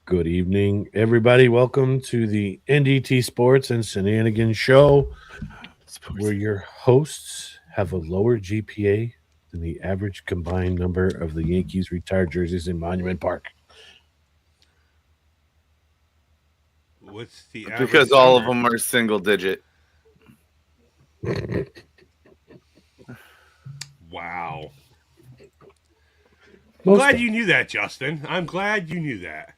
Good evening, everybody. Welcome to the NDT Sports and Shenanigans show, where your hosts have a lower GPA than the average combined number of the Yankees retired jerseys in Monument Park. What's the Because average all of number? them are single digit. Wow. I'm Most glad of you knew that, Justin. I'm glad you knew that.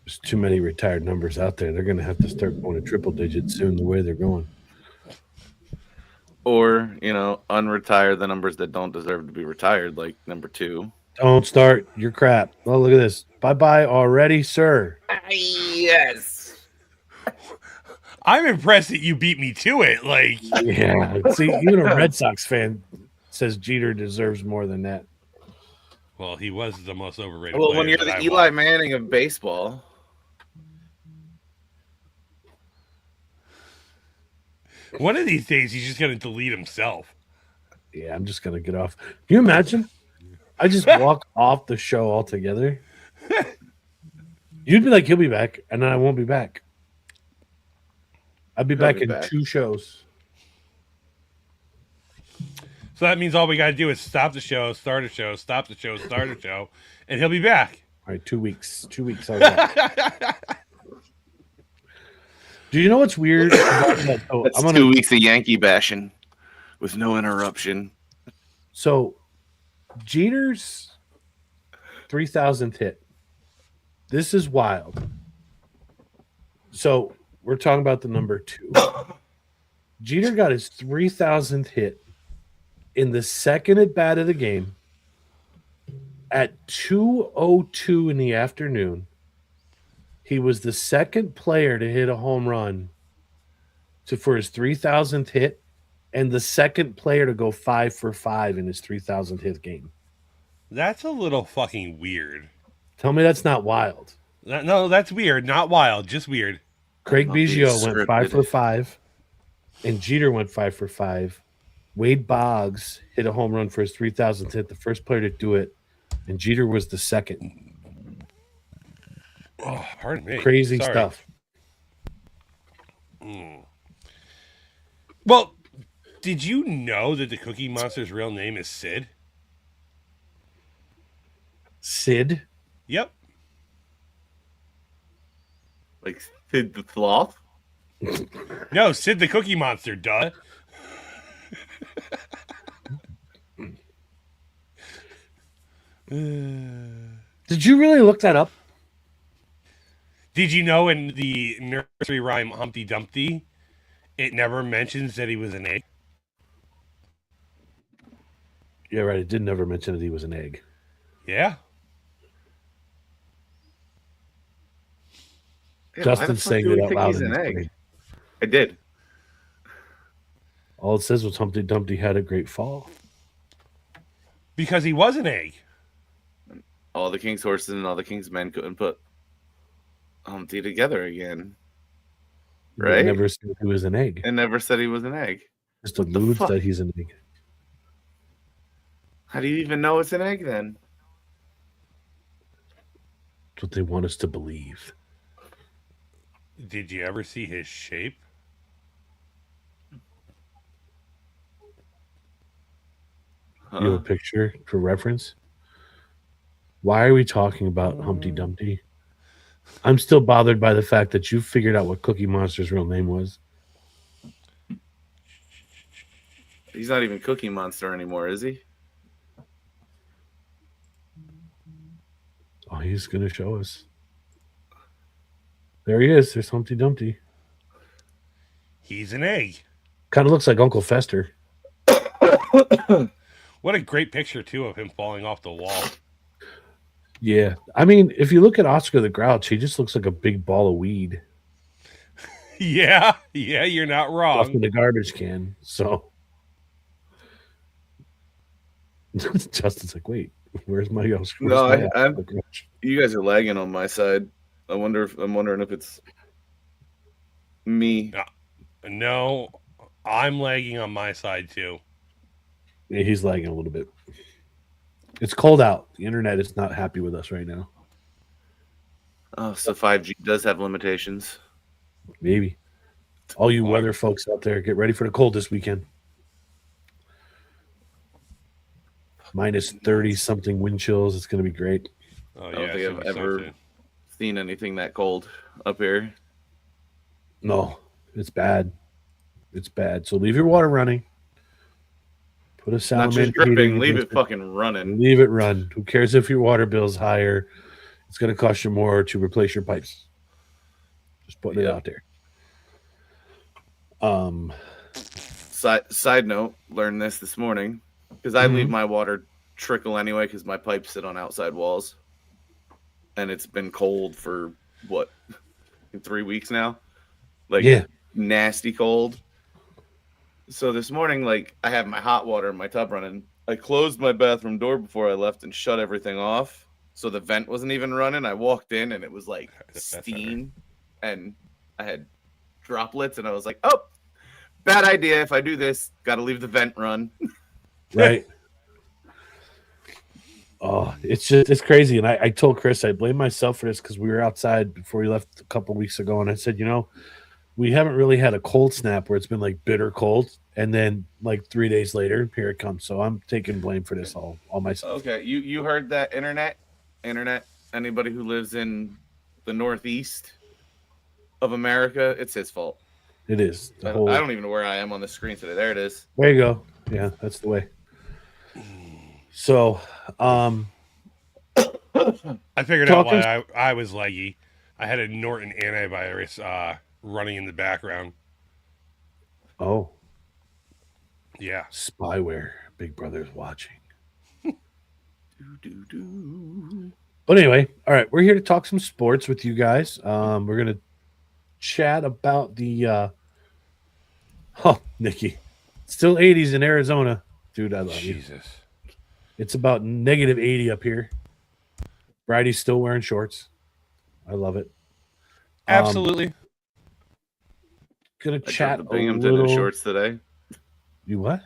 There's too many retired numbers out there. They're going to have to start going to triple digits soon. The way they're going. Or, unretire the numbers that don't deserve to be retired, like number 2. Don't start your crap. Oh, look at this. Bye bye already, sir. Yes. I'm impressed that you beat me to it. Yeah. See, even a Red Sox fan says Jeter deserves more than that. Well, he was the most overrated Well, player when you're that the I Eli watched. Manning of baseball, One of these days, he's just going to delete himself. Yeah, I'm just gonna get off. Can you imagine? I just walk off the show altogether. You'd be like, he'll be back, and then I won't be back. I'd be He'll back be in back. 2 shows. So that means all we got to do is stop the show, start a show, stop the show, start a show, and he'll be back. All right, 2 weeks. 2 weeks. I'll back. Do you know what's weird about that? Oh, that's 2 weeks of Yankee bashing with no interruption. So, Jeter's 3,000th hit. This is wild. So, we're talking about the number 2. Jeter got his 3,000th hit in the second at bat of the game at 2:02 in the afternoon. He was the second player to hit a home run for his 3,000th hit, and the second player to go 5 for 5 in his 3,000th hit game. That's a little fucking weird. Tell me that's not wild. No, that's weird. Not wild, just weird. Craig Not being Biggio went 5 scripted. for 5, and Jeter went 5 for 5. Wade Boggs hit a home run for his 3,000th hit, the first player to do it, and Jeter was the second. Oh, pardon me. Crazy Sorry. stuff. Well, did you know that the Cookie Monster's real name is Sid? Sid? Yep. Like Sid the Sloth? No, Sid the Cookie Monster, duh. Did you really look that up? Did you know in the nursery rhyme Humpty Dumpty, it never mentions that he was an egg? Yeah, right. It did never mention that he was an egg. Yeah. Yeah, Justin's saying it out loud. He's an egg. I did. All it says was Humpty Dumpty had a great fall. Because he was an egg. All the king's horses and all the king's men couldn't put Humpty together again. Right? He never said he was an egg. And never said he was an egg. Just alludes fuck? that he's an egg. How do you even know it's an egg then? That's what they want us to believe. Did you ever see his shape? You have a picture for reference? Why are we talking about Humpty Dumpty? I'm still bothered by the fact that you figured out what Cookie Monster's real name was. He's not even Cookie Monster anymore, is he? Oh, he's going to show us. There he is. There's Humpty Dumpty. He's an egg. Kind of looks like Uncle Fester. What a great picture, too, of him falling off the wall. Yeah. I mean, if you look at Oscar the Grouch, he just looks like a big ball of weed. Yeah, you're not Stuffed wrong. in the garbage can. So Justin's like, wait, where's my Oscar? No, you guys are lagging on my side. I'm wondering if it's me. No, I'm lagging on my side, too. Yeah, he's lagging a little bit. It's cold out. The internet is not happy with us right now. Oh, so 5G does have limitations. Maybe. All you Well, weather folks out there, get ready for the cold this weekend. Minus 30 something wind chills. It's going to be great. Oh I yeah, don't it's think gonna I've be ever something. seen anything that cold up here. No, it's bad. It's bad. So leave your water running. Put a Not just salamander heating dripping, leave against it it. fucking running. Leave it run. Who cares if your water bill's higher? It's going to cost you more to replace your pipes. Just putting it Yep. out there. Side note, learned this morning because I leave my water trickle anyway because my pipes sit on outside walls, and it's been cold for what 3 weeks now, like Yeah. nasty cold. So this morning, like I have my hot water in my tub running. I closed my bathroom door before I left and shut everything off, so the vent wasn't even running. I walked in and it was like steam, and I had droplets, and I was like, "Oh, bad idea. If I do this, got to leave the vent run." Right. Oh, it's crazy. And I told Chris I blame myself for this because we were outside before we left a couple weeks ago, and I said, we haven't really had a cold snap where it's been like bitter cold, and then like 3 days later, here it comes. So I'm taking blame for this all myself. Okay, you heard that? Internet. Anybody who lives in the Northeast of America, it's his fault. It is. I don't even know where I am on the screen today. There it is. There you go. Yeah, that's the way. So, I figured out why I was leggy. I had a Norton antivirus running in the background. Oh, yeah, spyware. Big Brother's watching. But anyway, all right, we're here to talk some sports with you guys. We're gonna chat about the Nikki, still 80s in Arizona, dude. I love you. Jesus. It's about negative 80 up here. Bridie's still wearing shorts. I love it. Absolutely. Gonna chat to a Binghamton little. in shorts today. You what?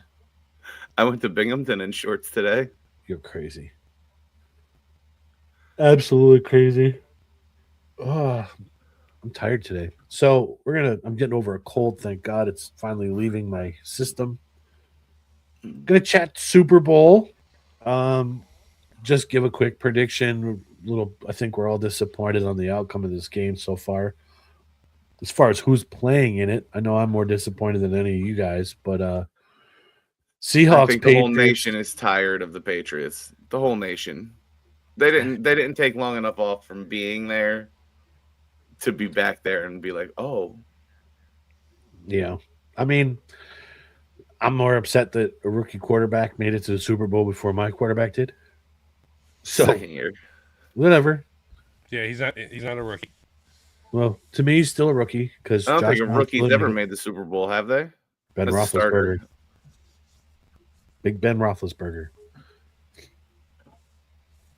I went to Binghamton in shorts today. You're crazy. Absolutely crazy. Oh, I'm tired today. So I'm getting over a cold. Thank God it's finally leaving my system. Gonna chat Super Bowl. Just give a quick prediction. I think we're all disappointed on the outcome of this game so far. As far as who's playing in it, I know I'm more disappointed than any of you guys, but Seahawks. I think the whole nation is tired of the Patriots. The whole nation. They didn't take long enough off from being there to be back there and be like, oh. Yeah. I mean, I'm more upset that a rookie quarterback made it to the Super Bowl before my quarterback did. So, second year. Whatever. Yeah, he's not a rookie. Well, to me, he's still a rookie because I don't think a rookie's ever made the Super Bowl, have they? Ben Roethlisberger. Big Ben Roethlisberger.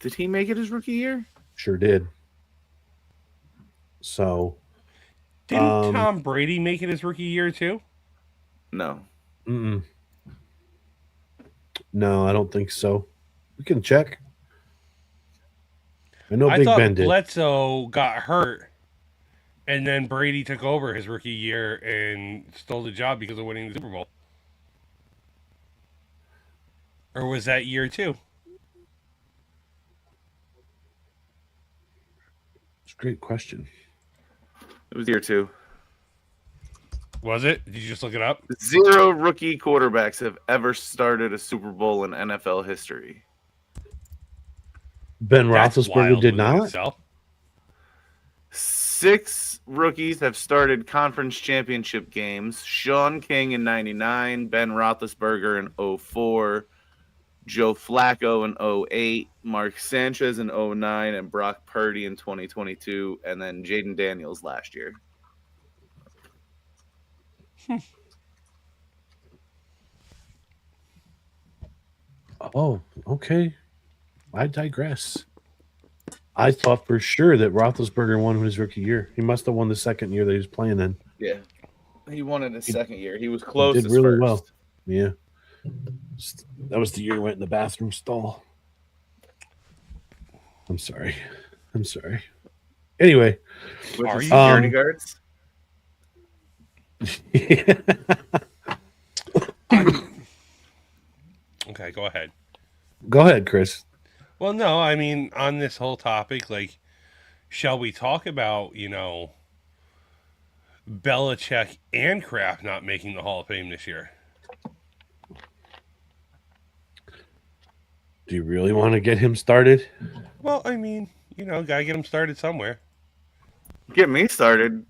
Did he make it his rookie year? Sure did. So, didn't Tom Brady make it his rookie year too? No. No, I don't think so. We can check. I know Big Ben did. Bledsoe got hurt, and then Brady took over his rookie year and stole the job because of winning the Super Bowl. Or was that year two? It's a great question. It was year two. Was it? Did you just look it up? 0 rookie quarterbacks have ever started a Super Bowl in NFL history. Ben Roethlisberger did not. 6 rookies have started conference championship games. Sean King in 99, Ben Roethlisberger in 04, Joe Flacco in 08, Mark Sanchez in 09, and Brock Purdy in 2022, and then Jaden Daniels last year. Oh, okay. I digress. I thought for sure that Roethlisberger won his rookie year. He must have won the second year that he was playing then. Yeah. He won in his second year. He was close. He did really well. Yeah. That was the year he went in the bathroom stall. I'm sorry. Anyway, With Are the you? security guards. Okay, go ahead. Go ahead, Chris. Well, no, I mean, on this whole topic, like, shall we talk about, Belichick and Kraft not making the Hall of Fame this year? Do you really want to get him started? Well, I mean, gotta get them started somewhere. Get me started.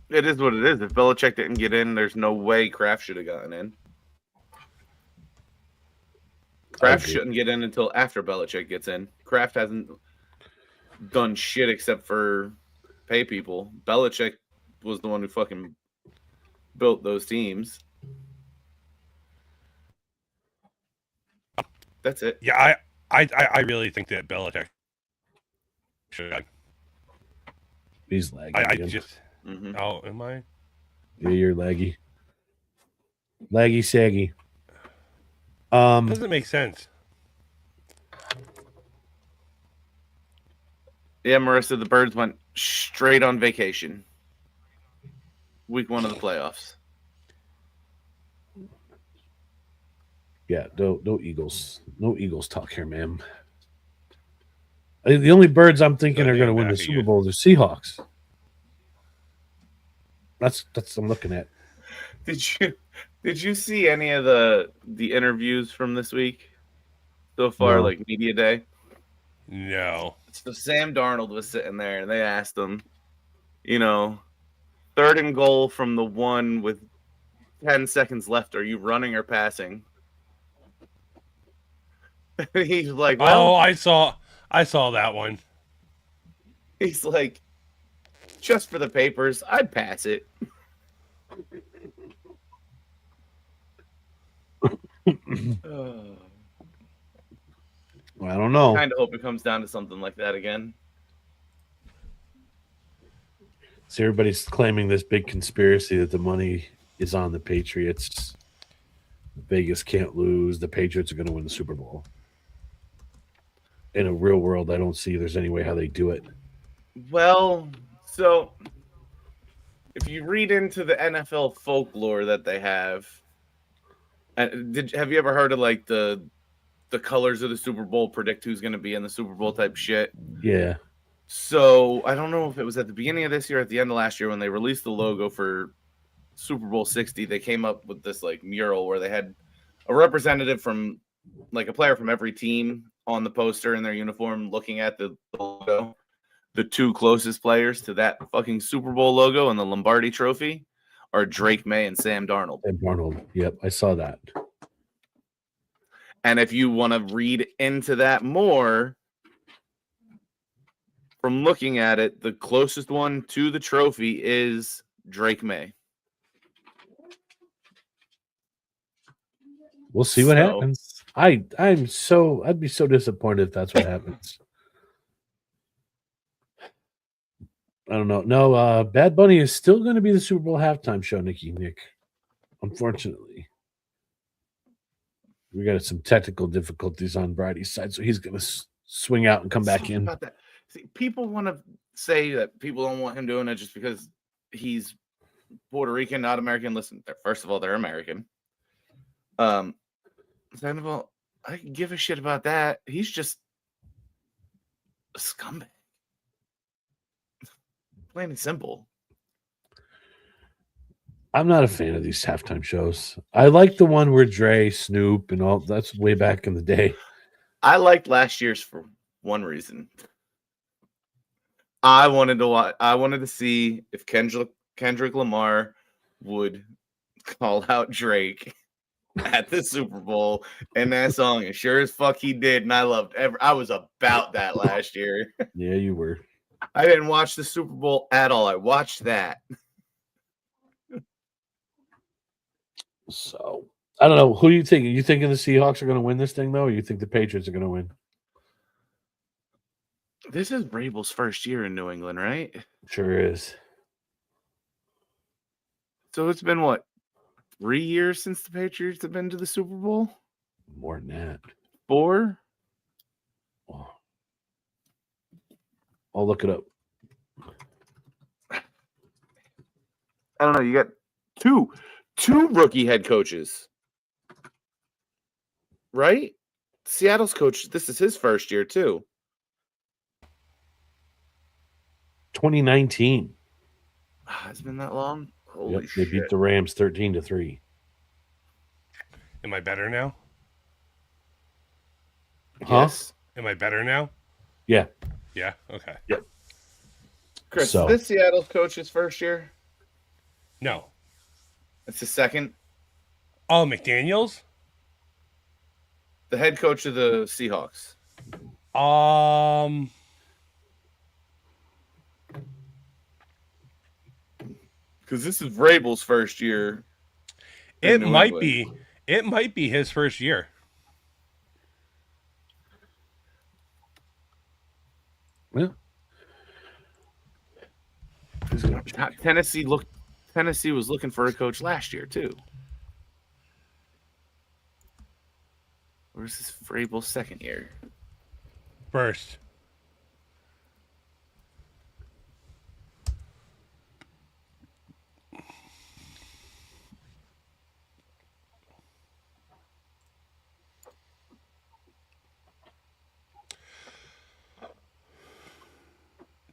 It is what it is. If Belichick didn't get in, there's no way Kraft should have gotten in. Kraft agree. shouldn't get in until after Belichick gets in. Kraft hasn't done shit except for pay people. Belichick was the one who fucking built those teams. That's it. Yeah, I really think that Belichick should. He's lagging. I again. just. Mm-hmm. Oh, am I? Yeah, you're laggy. Laggy saggy. Doesn't make sense. Yeah, Marissa, the Birds went straight on vacation. Week 1 of the playoffs. Yeah, no Eagles. No Eagles talk here, ma'am. I think the only Birds I'm thinking So are going to they're win the back Super again. Bowl are the Seahawks. That's what I'm looking at. Did you see any of the interviews from this week so far, No. like media day? No. So Sam Darnold was sitting there, and they asked him, 3rd and goal from the 1 with 10 seconds left. Are you running or passing? He's like, well, Oh, I saw that one. he's like, just for the papers, I'd pass it. I don't know. Kind of hope it comes down to something like that again. So everybody's claiming this big conspiracy that the money is on the Patriots. Vegas can't lose. The Patriots are going to win the Super Bowl. In a real world, I don't see there's any way how they do it. Well, so if you read into the NFL folklore that they have, have you ever heard of like the colors of the Super Bowl predict who's going to be in the Super Bowl type shit? Yeah. So I don't know if it was at the beginning of this year or at the end of last year when they released the logo for Super Bowl 60. They came up with this like mural where they had a representative from like a player from every team on the poster in their uniform looking at the logo. The 2 closest players to that fucking Super Bowl logo and the Lombardi Trophy are Drake May and Sam Darnold. And Darnold. Yep, I saw that. And if you want to read into that more, from looking at it, the closest one to the trophy is Drake May. We'll see what happens. I'd be so disappointed if that's what happens. I don't know. No, Bad Bunny is still going to be the Super Bowl halftime show, Nick. Unfortunately. We got some technical difficulties on Brady's side, so he's going to swing out and come back in. About that. See, people want to say that people don't want him doing it just because he's Puerto Rican, not American. Listen, first of all, they're American. Second of all, I can give a shit about that. He's just a scumbag. Plain and simple. I'm not a fan of these halftime shows. I like the one where Dre, Snoop, and all that's way back in the day. I liked last year's for one reason. I wanted to see if Kendrick Lamar would call out Drake at the Super Bowl in that song, and sure as fuck he did. And I was about that last year. Yeah, you were. I didn't watch the Super Bowl at all. I watched that. So I don't know. Who do you think? You thinking the Seahawks are going to win this thing, though, or you think the Patriots are going to win? This is Vrabel's first year in New England, right? Sure is. So it's been what, 3 years since the Patriots have been to the Super Bowl? More than that. 4? I'll look it up. I don't know. You got two rookie head coaches, right? Seattle's coach. This is his first year too. 2019. It's been that long. Holy Yep, shit! they beat the Rams 13-3. Am I better now? Yes. Am I better now? Yeah. Yeah. Okay. Chris, So- is this Seattle's coach's first year? No. It's his second. Oh, McDaniels? The head coach of the Seahawks. Because this is Vrabel's first year. It in New might England. be. It might be his first year. Yeah. Tennessee was looking for a coach last year too. Where's this Vrabel's second year? First.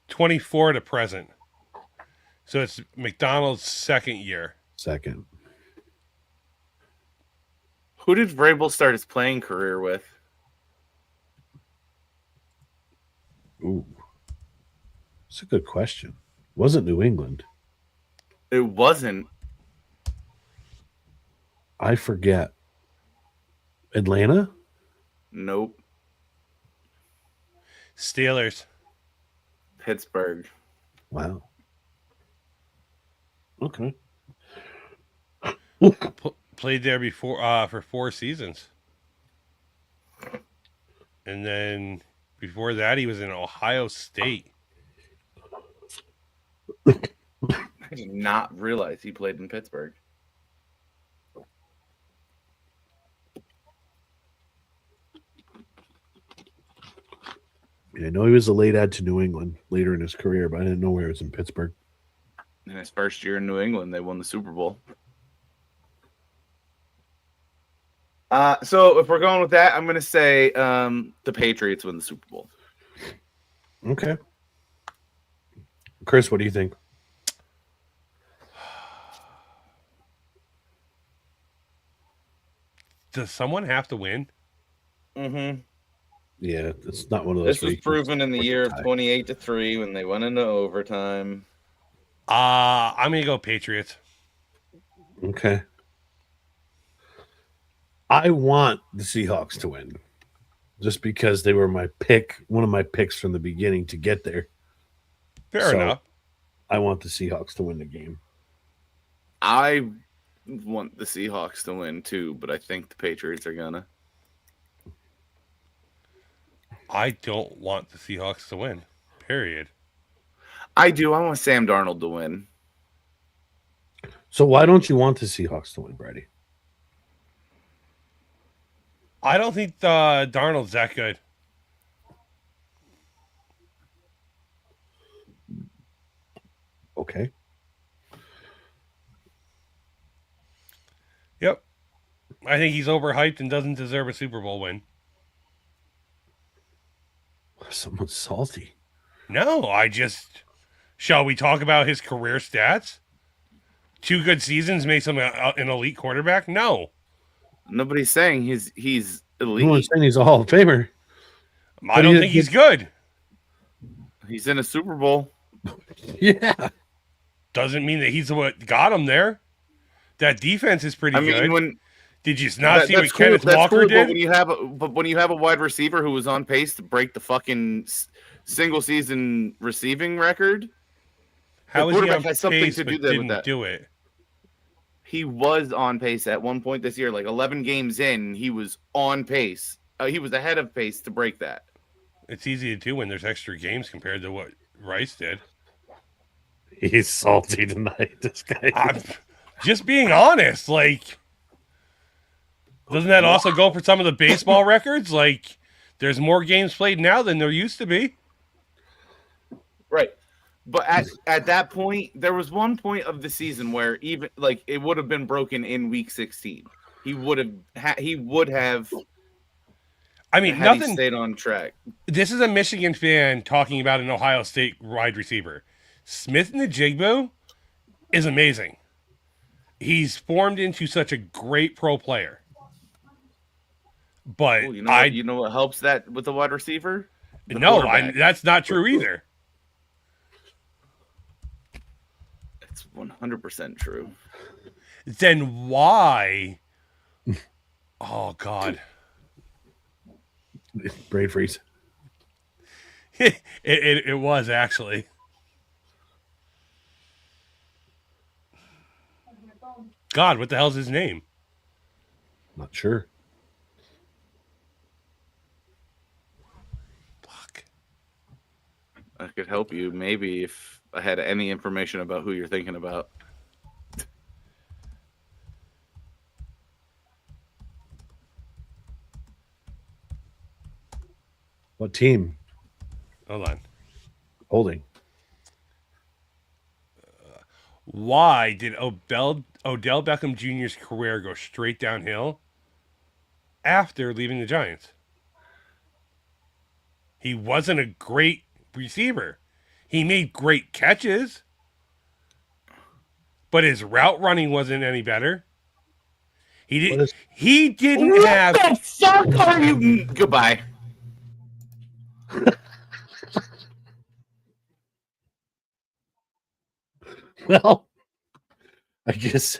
'24 to present. So it's McDonald's second year. Second. Who did Vrabel start his playing career with? Ooh. That's a good question. Wasn't New England. It wasn't. I forget. Atlanta? Nope. Steelers. Pittsburgh. Wow. Okay. Played there before for 4 seasons. And then before that, he was in Ohio State. I did not realize he played in Pittsburgh. Yeah, I know he was a late add to New England later in his career, but I didn't know where it was in Pittsburgh. In his first year in New England, they won the Super Bowl. So if we're going with that, I'm going to say the Patriots win the Super Bowl. Okay. Chris, what do you think? Does someone have to win? Mm-hmm. Yeah, it's not one of those. This was proven in the year of 28-3 when they went into overtime. I'm going to go Patriots. Okay. I want the Seahawks to win just because they were my pick, one of my picks from the beginning to get there. Fair enough. I want the Seahawks to win the game. I want the Seahawks to win too, but I think the Patriots are gonna. I don't want the Seahawks to win. Period. I do. I want Sam Darnold to win. So why don't you want the Seahawks to win, Brady? I don't think Darnold's that good. Okay. Yep. I think he's overhyped and doesn't deserve a Super Bowl win. Someone's salty. No, shall we talk about his career stats? 2 good seasons makes him an elite quarterback? No. Nobody's saying he's elite. No one's saying he's a Hall of Famer. I don't think he's good. He's in a Super Bowl. Yeah. Doesn't mean that he's what got him there. That defense is pretty good. Did you not see what Kenneth Walker did? But when you have a wide receiver who was on pace to break the fucking single season receiving record, how is he on has something pace to but do with didn't that. do it? He was on pace at one point this year, like 11 games in. He was on pace. He was ahead of pace to break that. It's easy to do when there's extra games compared to what Rice did. He's salty tonight, this guy. I'm just being honest. Like, doesn't that also go for some of the baseball records? Like, there's more games played now than there used to be. Right. But at that point, there was one point of the season where even like it would have been broken in week 16. He would have I mean, had he nothing. stayed on track. This is a Michigan fan talking about an Ohio State wide receiver. Smith Njigba is amazing. He's formed into such a great pro player. But Ooh, you know what helps that with the wide receiver? The quarterback. that's not true either. It's 100% true. Then why? Oh God, Brain freeze. it was actually. God, what the hell's his name? Not sure. Fuck. I could help you maybe if I had any information about who you're thinking about. What team? Hold on. Holding. Why did Odell Beckham Jr.'s career go straight downhill after leaving the Giants? He wasn't a great receiver. He made great catches, but his route running wasn't any better. He didn't have. What the fuck are you? Goodbye. Well, I guess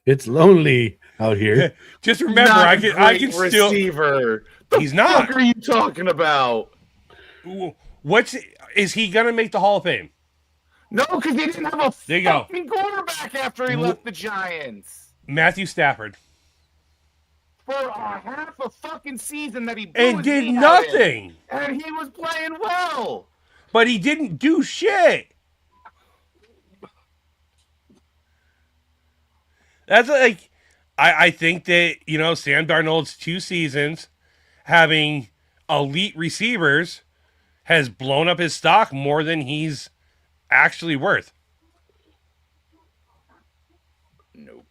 it's lonely out here. Just remember, I can still. Receiver. He's not. What are you talking about? Is he gonna make the Hall of Fame? No, because he didn't have a There you go. fucking quarterback after he left the Giants. Matthew Stafford. For a half a fucking season that he blew And his did knee out nothing. in, and he was playing well. But he didn't do shit. That's like, I think that, Sam Darnold's 2 seasons having elite receivers has blown up his stock more than he's actually worth. Nope.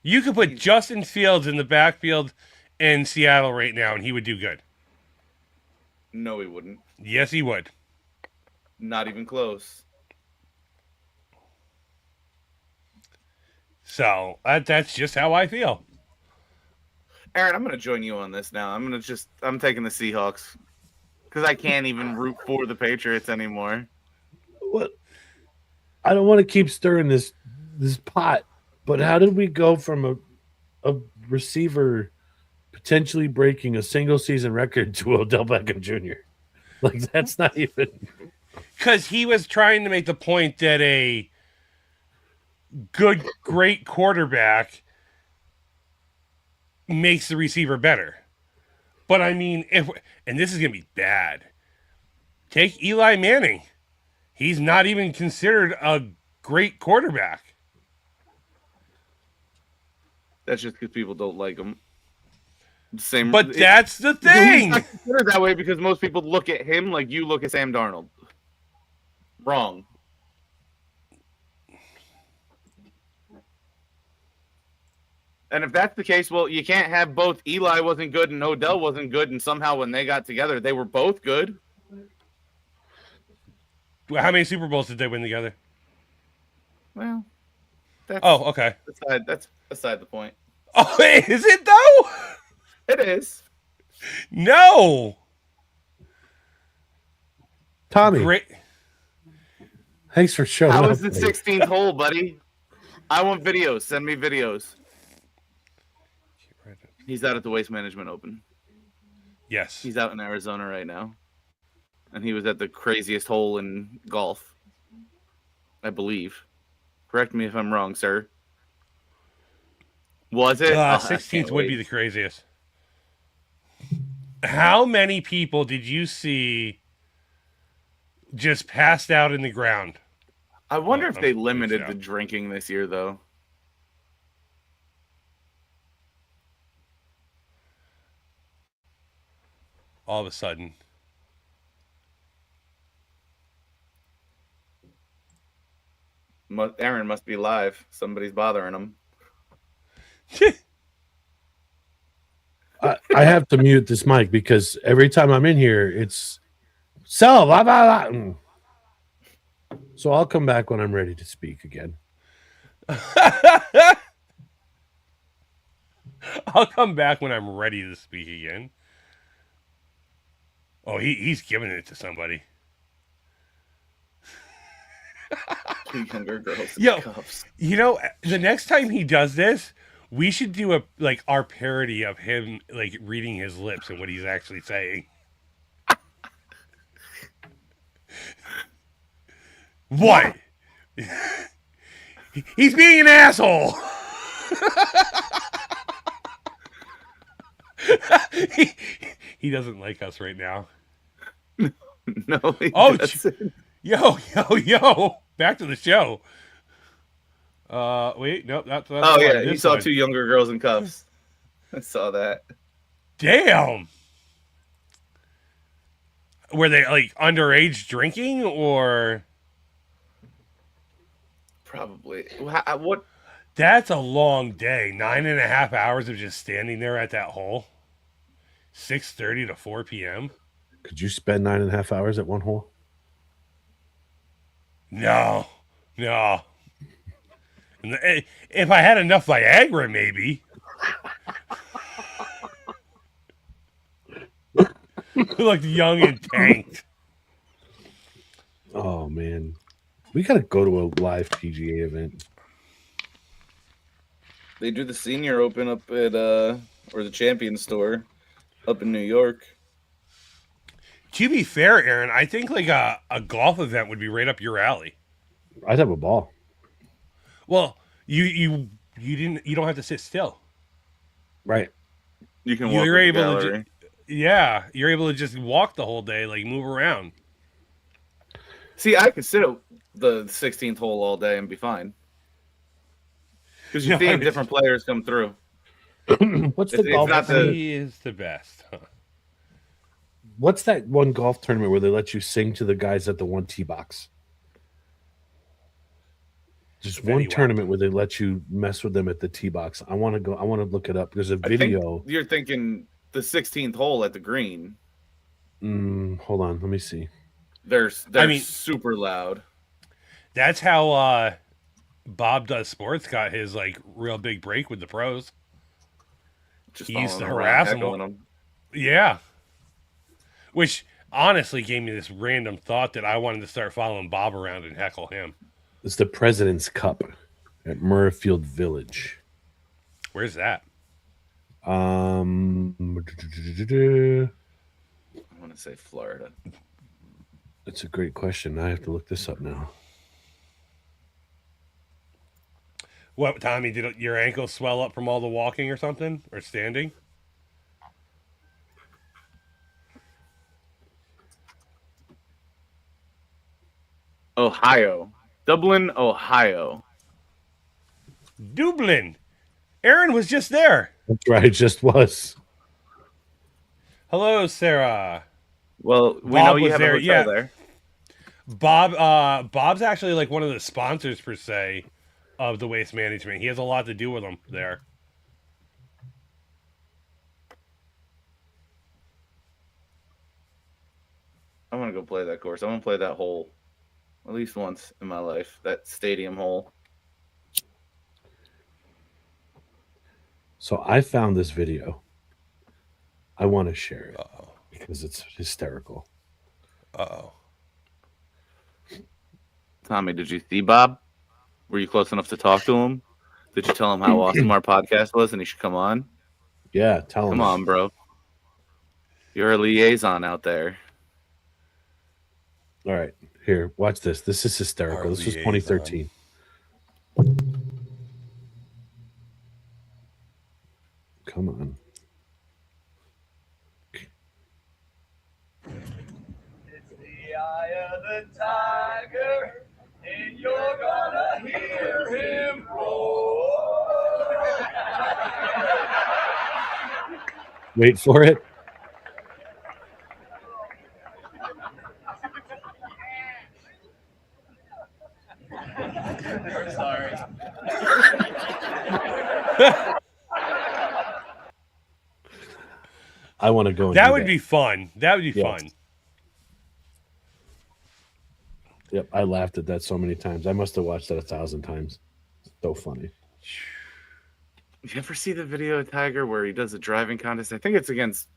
You could put Justin Fields in the backfield in Seattle right now and he would do good. No, he wouldn't. Yes, he would. Not even close. So that's just how I feel. Aaron, I'm going to join you on this now. I'm taking the Seahawks because I can't even root for the Patriots anymore. What? I don't want to keep stirring this pot, but how did we go from a receiver potentially breaking a single season record to Odell Beckham Jr.? Like, that's not even. Because he was trying to make the point that a great quarterback makes the receiver better. But I mean, and this is going to be bad. Take Eli Manning. He's not even considered a great quarterback. That's just because people don't like him. Same, but that's the thing. He's not considered that way because most people look at him like you look at Sam Darnold. Wrong. And if that's the case, well, you can't have both. Eli wasn't good and Odell wasn't good, and somehow when they got together, they were both good. How many Super Bowls did they win together? Well, okay. That's beside the point. Oh, is it though? It is. No. Tommy. Great. Thanks for showing up. How was the 16th hole, buddy? I want videos. Send me videos. He's out at the Waste Management Open. Yes. He's out in Arizona right now. And he was at the craziest hole in golf, I believe. Correct me if I'm wrong, sir. Was it? 16th would be the craziest. How many people did you see just passed out in the ground? I wonder if they limited the drinking this year, though. All of a sudden. Aaron must be live. Somebody's bothering him. I have to mute this mic because every time I'm in here, it's so blah, blah, blah. So I'll come back when I'm ready to speak again. I'll come back when I'm ready to speak again. Oh, he's giving it to somebody. Two younger girls in Yo, cuffs. you know, the next time he does this, we should do our parody of him like reading his lips and what he's actually saying. What? He's being an asshole. he doesn't like us right now. No, he Oh, doesn't. yo. Back to the show. Wait, nope, that's Oh yeah, he this saw one. two younger girls in cuffs. I saw that. Damn. Were they like underage drinking or? Probably. What? That's a long day. 9.5 hours of just standing there at that hole. 6:30 to 4 p.m. Could you spend 9.5 hours at one hole? No. If I had enough Viagra, maybe. Looked young and tanked. Oh man, we gotta go to a live PGA event. They do the Senior Open up at or the Champions Store up in New York. To be fair, Aaron, I think like a golf event would be right up your alley. I'd have a ball. Well, you don't have to sit still. Right. You can walk You're with the able to gallery. you're able to just walk the whole day, like move around. See, I could sit at the 16th hole all day and be fine. Because you No, see I mean- different players come through. What's the It's golf? not the- He is the best. Huh? What's that one golf tournament where they let you sing to the guys at the one tee box? Just one Fetty tournament Wap. where they let you mess with them at the tee box. I want to go. I want to look it up. There's a I think video. you're thinking the 16th hole at the green. Hold on. Let me see. They're I mean- super loud. That's how Bob Does Sports got his like real big break with the pros. Just He used to following around, harass heckling them. them. Yeah. Which honestly gave me this random thought that I wanted to start following Bob around and heckle him. It's the President's Cup at Murrayfield Village. Where's that? I want to say Florida. That's a great question. I have to look this up now. What, Tommy, did your ankle swell up from all the walking or something? Or standing? Ohio. Dublin, Ohio. Dublin. Aaron was just there. That's right. It just was. Hello, Sarah. Well, we Bob know you was have there, a hotel yeah. there. Bob's actually like one of the sponsors per se of the Waste Management. He has a lot to do with them there. I want to go play that course. I want to play that hole at least once in my life. That stadium hole. So I found this video. I want to share it Uh-oh. because it's hysterical. Uh-oh. Tommy, did you see Bob? Were you close enough to talk to him? Did you tell him how awesome our podcast was and he should come on? Yeah, tell him. Come on, bro. You're a liaison out there. All right, here, watch this. This is hysterical. Our This was liaison. 2013. Come on. It's the eye of the tiger, and you're gonna hear him roar. Wait for it. We're sorry. I want to go. And That do would be fun. That would be Yeah. fun. Yep, I laughed at that so many times. I must have watched that 1,000 times. So funny. You ever see the video of Tiger where he does a driving contest? I think it's against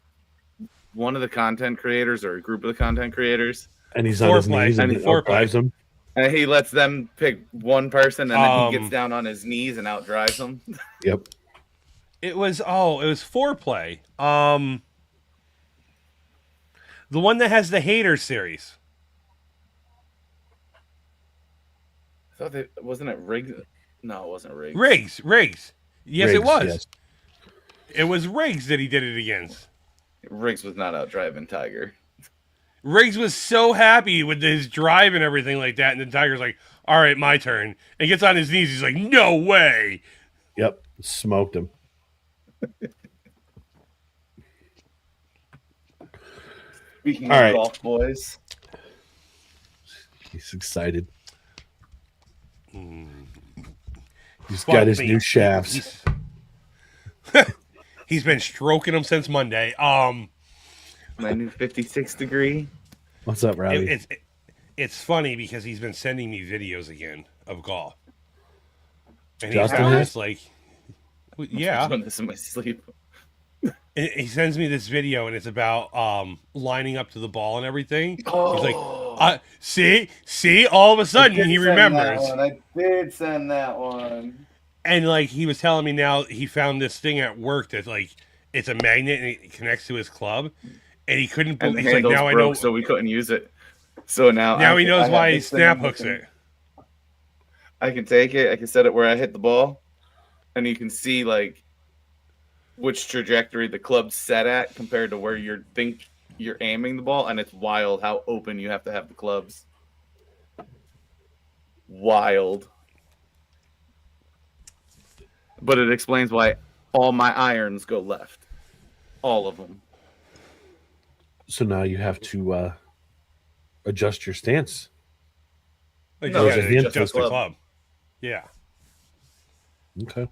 one of the content creators or a group of the content creators. And he's on his Foreplay. knees and And he foreplay. drives him. And he lets them pick one person, and then he gets Um, down on his knees and outdrives them. Yep. It was foreplay. The one that has the hater series. I thought that wasn't it Riggs? No, it wasn't Riggs. Riggs. Yes, it Riggs, was. yes. It was Riggs that he did it against. Riggs was not out driving Tiger. Riggs was so happy with his drive and everything like that, and then Tiger's like, "All right, my turn." And gets on his knees. He's like, "No way!" Yep. Smoked him. Speaking All of right. golf, boys, He's excited. He's Fuck got his me. new shafts. He's been stroking them since Monday. my new 56 degree. What's up, Robbie? It's funny because he's been sending me videos again of golf, and Justin he's has? just like, I'm yeah. doing this in my sleep. And he sends me this video, and it's about lining up to the ball and everything. He's Oh. like, see, all of a sudden he remembers. I did send that one. And like he was telling me now, he found this thing at work that's like it's a magnet and it connects to his club, and he couldn't. And the He's like, handles now I broke, know. so we couldn't use it. So now He knows have why he this thing snap that hooks can- it. I can take it. I can set it where I hit the ball, and you can see like which trajectory the club's set at compared to where you think you're aiming the ball, and it's wild how open you have to have the clubs. Wild. But it explains why all my irons go left. All of them. So now you have to adjust your stance. Like, No, you it's gotta just adjust the the club. club. Yeah. Okay.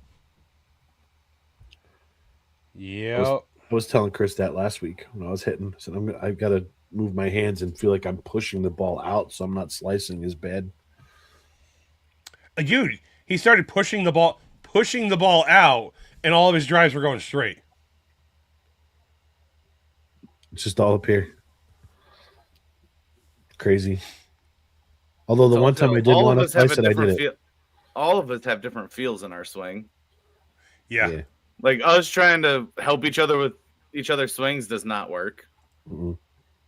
Yeah. I was telling Chris that last week when I was hitting. I said I've got to move my hands and feel like I'm pushing the ball out, so I'm not slicing as bad. Dude, he started pushing the ball out, and all of his drives were going straight. It's just all up here. Crazy. Although the So one time I did all want of to us have slice a it, I different did it. feel. All of us have different feels in our swing. Yeah. Like us trying to help each other with each other's swings does not work. Mm-mm.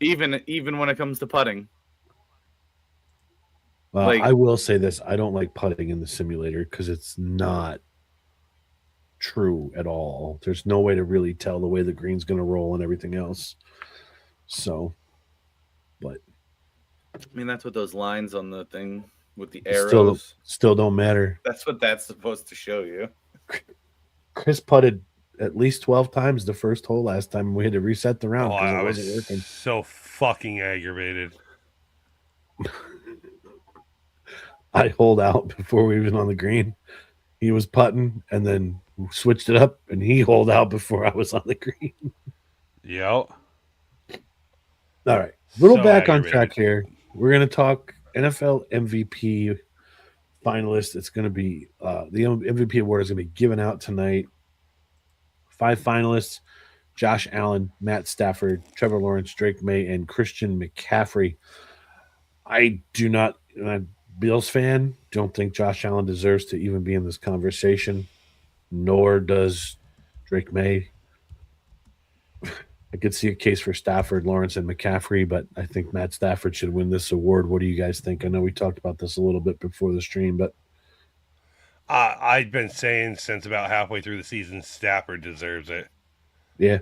Even when it comes to putting. I will say this: I don't like putting in the simulator because it's not true at all. There's no way to really tell the way the green's going to roll and everything else. So, but I mean, that's what those lines on the thing with the it arrows. still don't matter. That's what that's supposed to show you. Chris putted at least 12 times the first hole last time. We had to reset the round Oh, because I it wasn't was working. so fucking aggravated. I holed out before we were on the green. He was putting and then switched it up, and he holed out before I was on the green. Yep. All right, little So back on aggravated. track here. We're going to talk NFL MVP finalists. It's going to be the MVP award is going to be given out tonight. 5 finalists: Josh Allen, Matt Stafford, Trevor Lawrence, Drake May, and Christian McCaffrey. I do not, and I'm a Bills fan, don't think Josh Allen deserves to even be in this conversation, nor does Drake May. I could see a case for Stafford, Lawrence, and McCaffrey, but I think Matt Stafford should win this award. What do you guys think? I know we talked about this a little bit before the stream, but I've been saying since about halfway through the season, Stafford deserves it. yeah,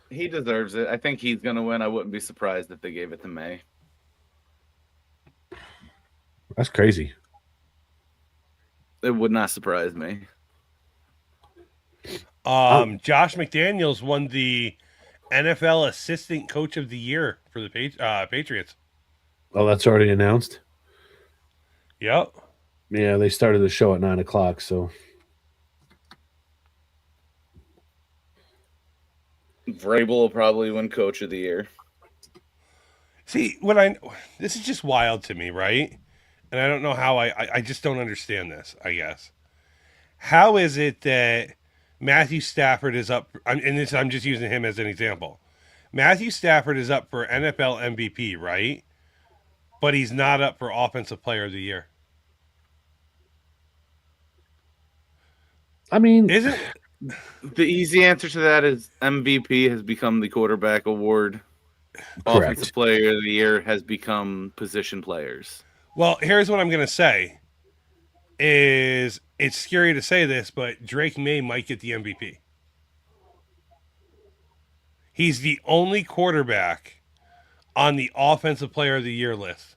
He deserves it. I think he's gonna win. I wouldn't be surprised if they gave it to May. that's crazy. It would not surprise me. Josh McDaniels won the NFL Assistant Coach of the Year for the Patriots. Oh, that's already announced? Yep. Yeah, they started the show at 9:00, so Vrabel will probably win Coach of the Year. See, this is just wild to me, right? And I don't know how I just don't understand this, I guess. How is it that Matthew Stafford is up, and this I'm just using him as an example. Matthew Stafford is up for NFL MVP, right? But he's not up for Offensive Player of the Year. I mean, Isn't The easy answer to that is MVP has become the quarterback award. correct. Offensive Player of the Year has become position players. well, here's what I'm gonna say. Is it's scary to say this, but Drake May might get the MVP. He's the only quarterback on the Offensive Player of the Year list.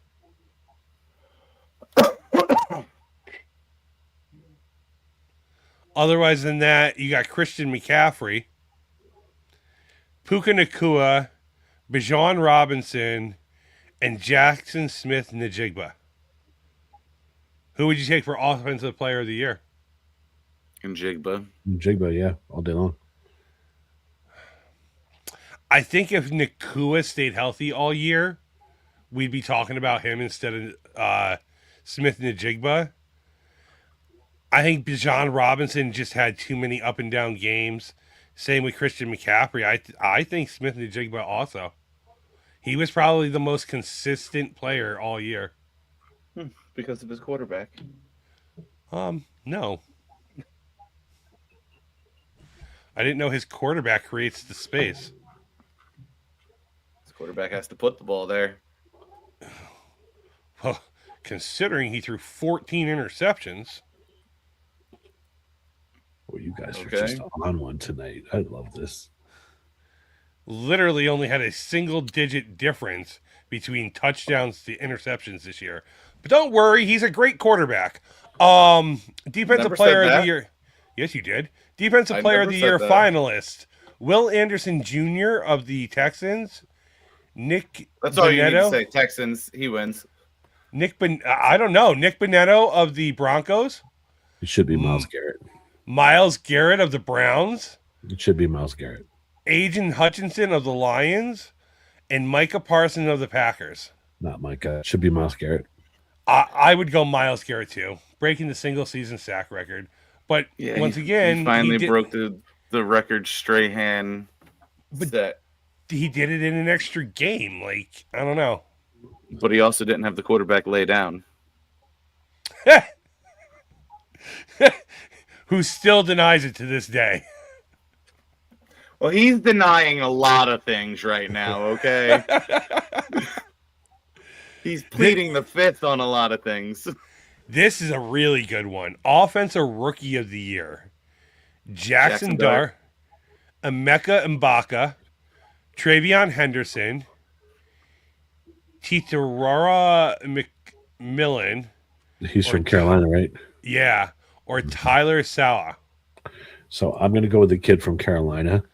Otherwise than that, you got Christian McCaffrey, Puka Nakua, Bijan Robinson, and Jackson Smith Najigba. Who would you take for Offensive Player of the Year? And Jigba. Jigba, yeah, all day long. I think if Nakua stayed healthy all year, we'd be talking about him instead of Smith Najigba. I think Bijan Robinson just had too many up and down games. Same with Christian McCaffrey. I think Smith Najigba also. He was probably the most consistent player all year. Because of his quarterback. No. I didn't know his quarterback creates the space. His quarterback has to put the ball there. Well, considering he threw 14 interceptions. Well, you guys are Okay. just on one tonight. I love this. Literally only had a single digit difference between touchdowns to interceptions this year. But don't worry, he's a great quarterback. Defensive Never Player said of the that. Year. Yes, you did. Defensive I Player of never the said Year that. finalist. Will Anderson Jr. of the Texans. Nick That's all you need to Bonetto. say. Texans, he wins. I don't know. Nick Bonetto of the Broncos. It should be Miles Garrett. Miles Garrett of the Browns. It should be Miles Garrett. Aiden Hutchinson of the Lions. And Micah Parsons of the Packers. Not Micah. It should be Miles Garrett. I would go Miles Garrett too, breaking the single season sack record. But once again, he finally did- broke the record Strahan set. He did it in an extra game. Like, I don't know. But he also didn't have the quarterback lay down. Who still denies it to this day. Well, he's denying a lot of things right now, okay? He's pleading the fifth on a lot of things. This is a really good one. Offensive Rookie of the Year. Jackson Dart, Emeka Mbaka, Travion Henderson, Titarara McMillan. He's from Carolina, right? Yeah. Or Tyler Sawa. So I'm going to go with the kid from Carolina.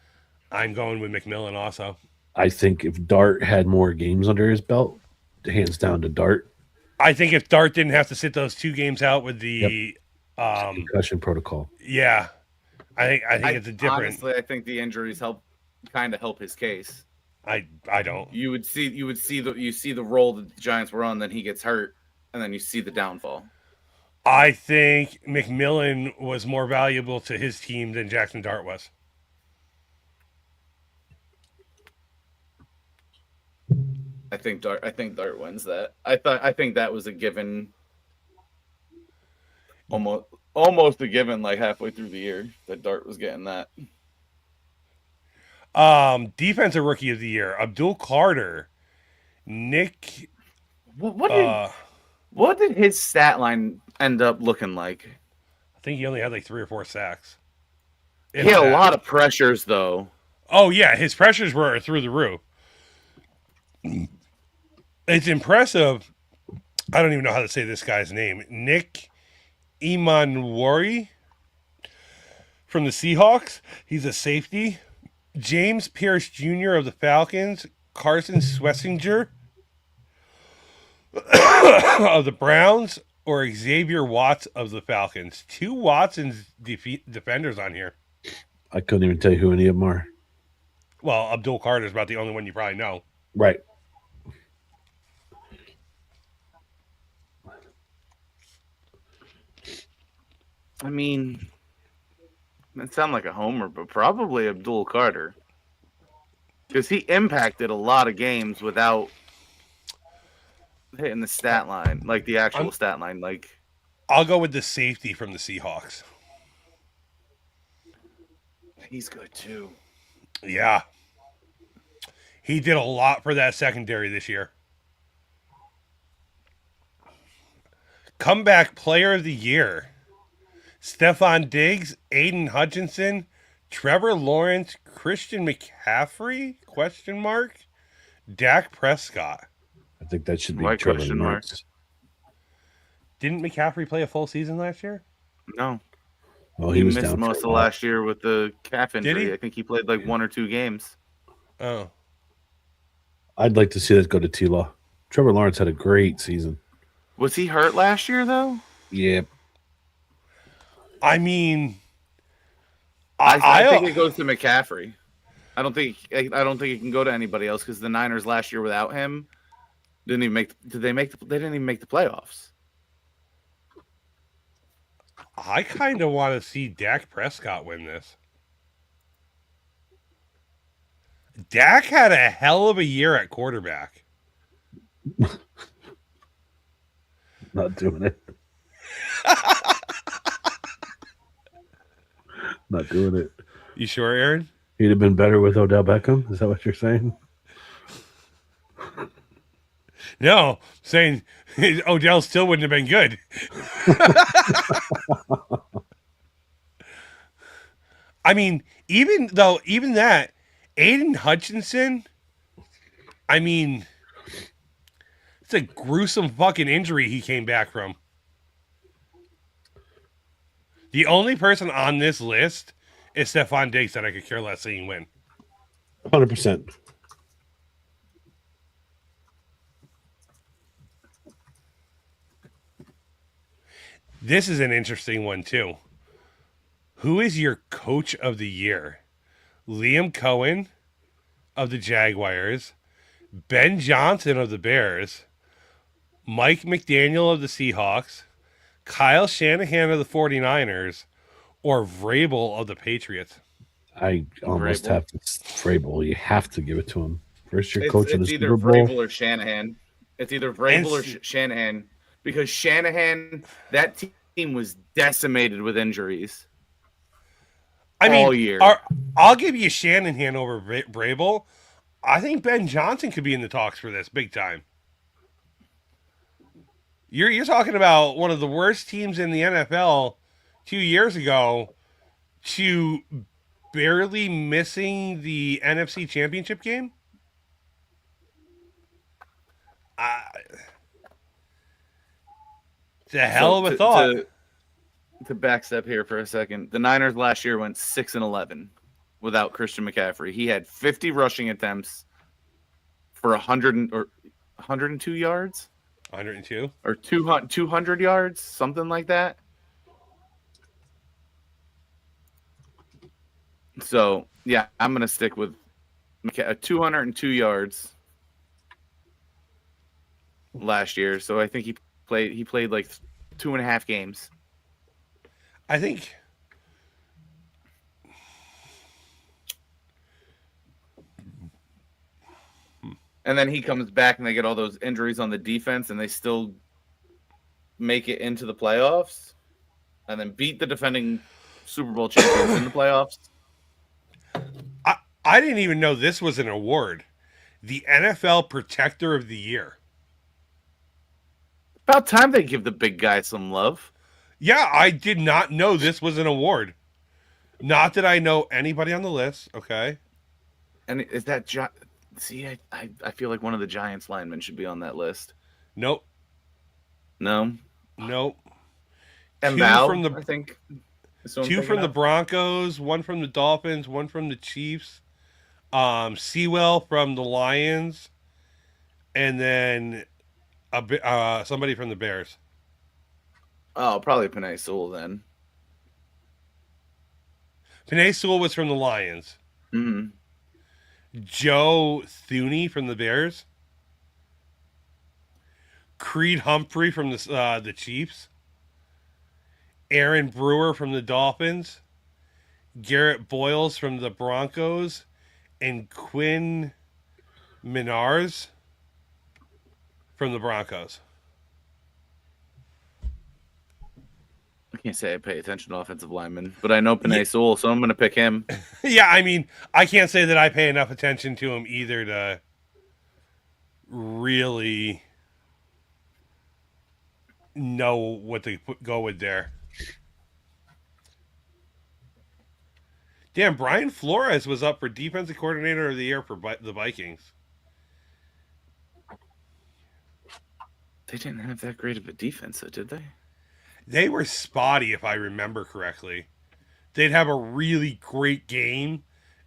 I'm going with McMillan also. I think if Dart had more games under his belt, hands down to Dart. I think if Dart didn't have to sit those 2 games out with the Concussion protocol. yeah. I think it's a different. Honestly, I think the injuries help his case. I don't. You see the role that the Giants were on, then he gets hurt, and then you see the downfall. I think McMillan was more valuable to his team than Jackson Dart was. I think Dart wins that. I think that was a given. Almost a given, like halfway through the year, that Dart was getting that. Defensive Rookie of the Year, Abdul Carter, Nick. What did his stat line end up looking like? I think he only had like 3 or 4 sacks. He had a lot of pressures, though. Oh yeah, his pressures were through the roof. It's impressive. I don't even know how to say this guy's name. Nick Imanwari from the Seahawks. He's a safety. James Pierce Jr. of the Falcons. Carson Swessinger of the Browns. or Xavier Watts of the Falcons. 2 Watson's defenders on here. I couldn't even tell you who any of them are. Well, Abdul Carter is about the only one you probably know. Right. I mean, it sounds like a homer, but probably Abdul Carter. Because he impacted a lot of games without hitting the stat line, like the actual stat line. Like, I'll go with the safety from the Seahawks. he's good too. Yeah. He did a lot for that secondary this year. Comeback player of the year. Stephon Diggs, Aiden Hutchinson, Trevor Lawrence, Christian McCaffrey, ? Dak Prescott. I think that should be Why Trevor question mark? Lawrence. Didn't McCaffrey play a full season last year? No, Well, he he was missed down most for of a while. last year with the calf injury. he? I think he played like 1 or 2 games. Oh. I'd like to see that go to T-Law. Trevor Lawrence had a great season. Was he hurt last year though? Yeah. I mean, I think it goes to McCaffrey. I don't think it can go to anybody else because the Niners last year without him didn't even make. Did they make? They didn't even make the playoffs. I kind of want to see Dak Prescott win this. Dak had a hell of a year at quarterback. Not doing it. Not doing it. You sure, Aaron? He'd have been better with Odell Beckham. Is that what you're saying? No, saying Odell still wouldn't have been good. I mean, even that, Aiden Hutchinson, I mean, it's a gruesome fucking injury he came back from. The only person on this list is Stephon Diggs that I could care less seeing win. 100%. This is an interesting one, too. Who is your coach of the year? Liam Cohen of the Jaguars, Ben Johnson of the Bears, Mike McDaniel of the Seahawks, Kyle Shanahan of the 49ers, or Vrabel of the Patriots? I almost Vrabel. have to. Vrabel, you have to give it to him. First year It's coach of the either Super Bowl. Vrabel or Shanahan. It's either Vrabel or Shanahan because Shanahan, that team was decimated with injuries. I mean, all year. I'll give you Shanahan over Vrabel. I think Ben Johnson could be in the talks for this big time. You're talking about one of the worst teams in the NFL 2 years ago to barely missing the NFC Championship game. It's a hell of a thought. To backstep here for a second, the Niners last year went 6-11 without Christian McCaffrey. He had 50 rushing attempts for 102 yards. 102 or 200 yards, something like that. So, yeah, I'm going to stick with 202 yards last year. So I think he played like 2.5 games. I think and then he comes back and they get all those injuries on the defense and they still make it into the playoffs and then beat the defending Super Bowl champions in the playoffs. I didn't even know this was an award. The NFL Protector of the Year. About time they give the big guy some love. Yeah, I did not know this was an award. Not that I know anybody on the list, okay? And is that see, I feel like one of the Giants linemen should be on that list. Nope. No. Nope. And Two Val, from the I think. Two from the Broncos, one from the Dolphins, one from the Chiefs. Sewell from the Lions, and then somebody from the Bears. Oh, probably Panay Sewell then. Panay Sewell was from the Lions. Mm-hmm. Joe Thuney from the Bears. Creed Humphrey from the Chiefs. Aaron Brewer from the Dolphins. Garrett Boyles from the Broncos. And Quinn Minars from the Broncos. I can't say I pay attention to offensive linemen, but I know Panay Sewell, so I'm going to pick him. Yeah, I mean, I can't say that I pay enough attention to him either to really know what to go with there. Damn, Brian Flores was up for Defensive Coordinator of the Year for the Vikings. They didn't have that great of a defense, though, did they? They were spotty, if I remember correctly. They'd have a really great game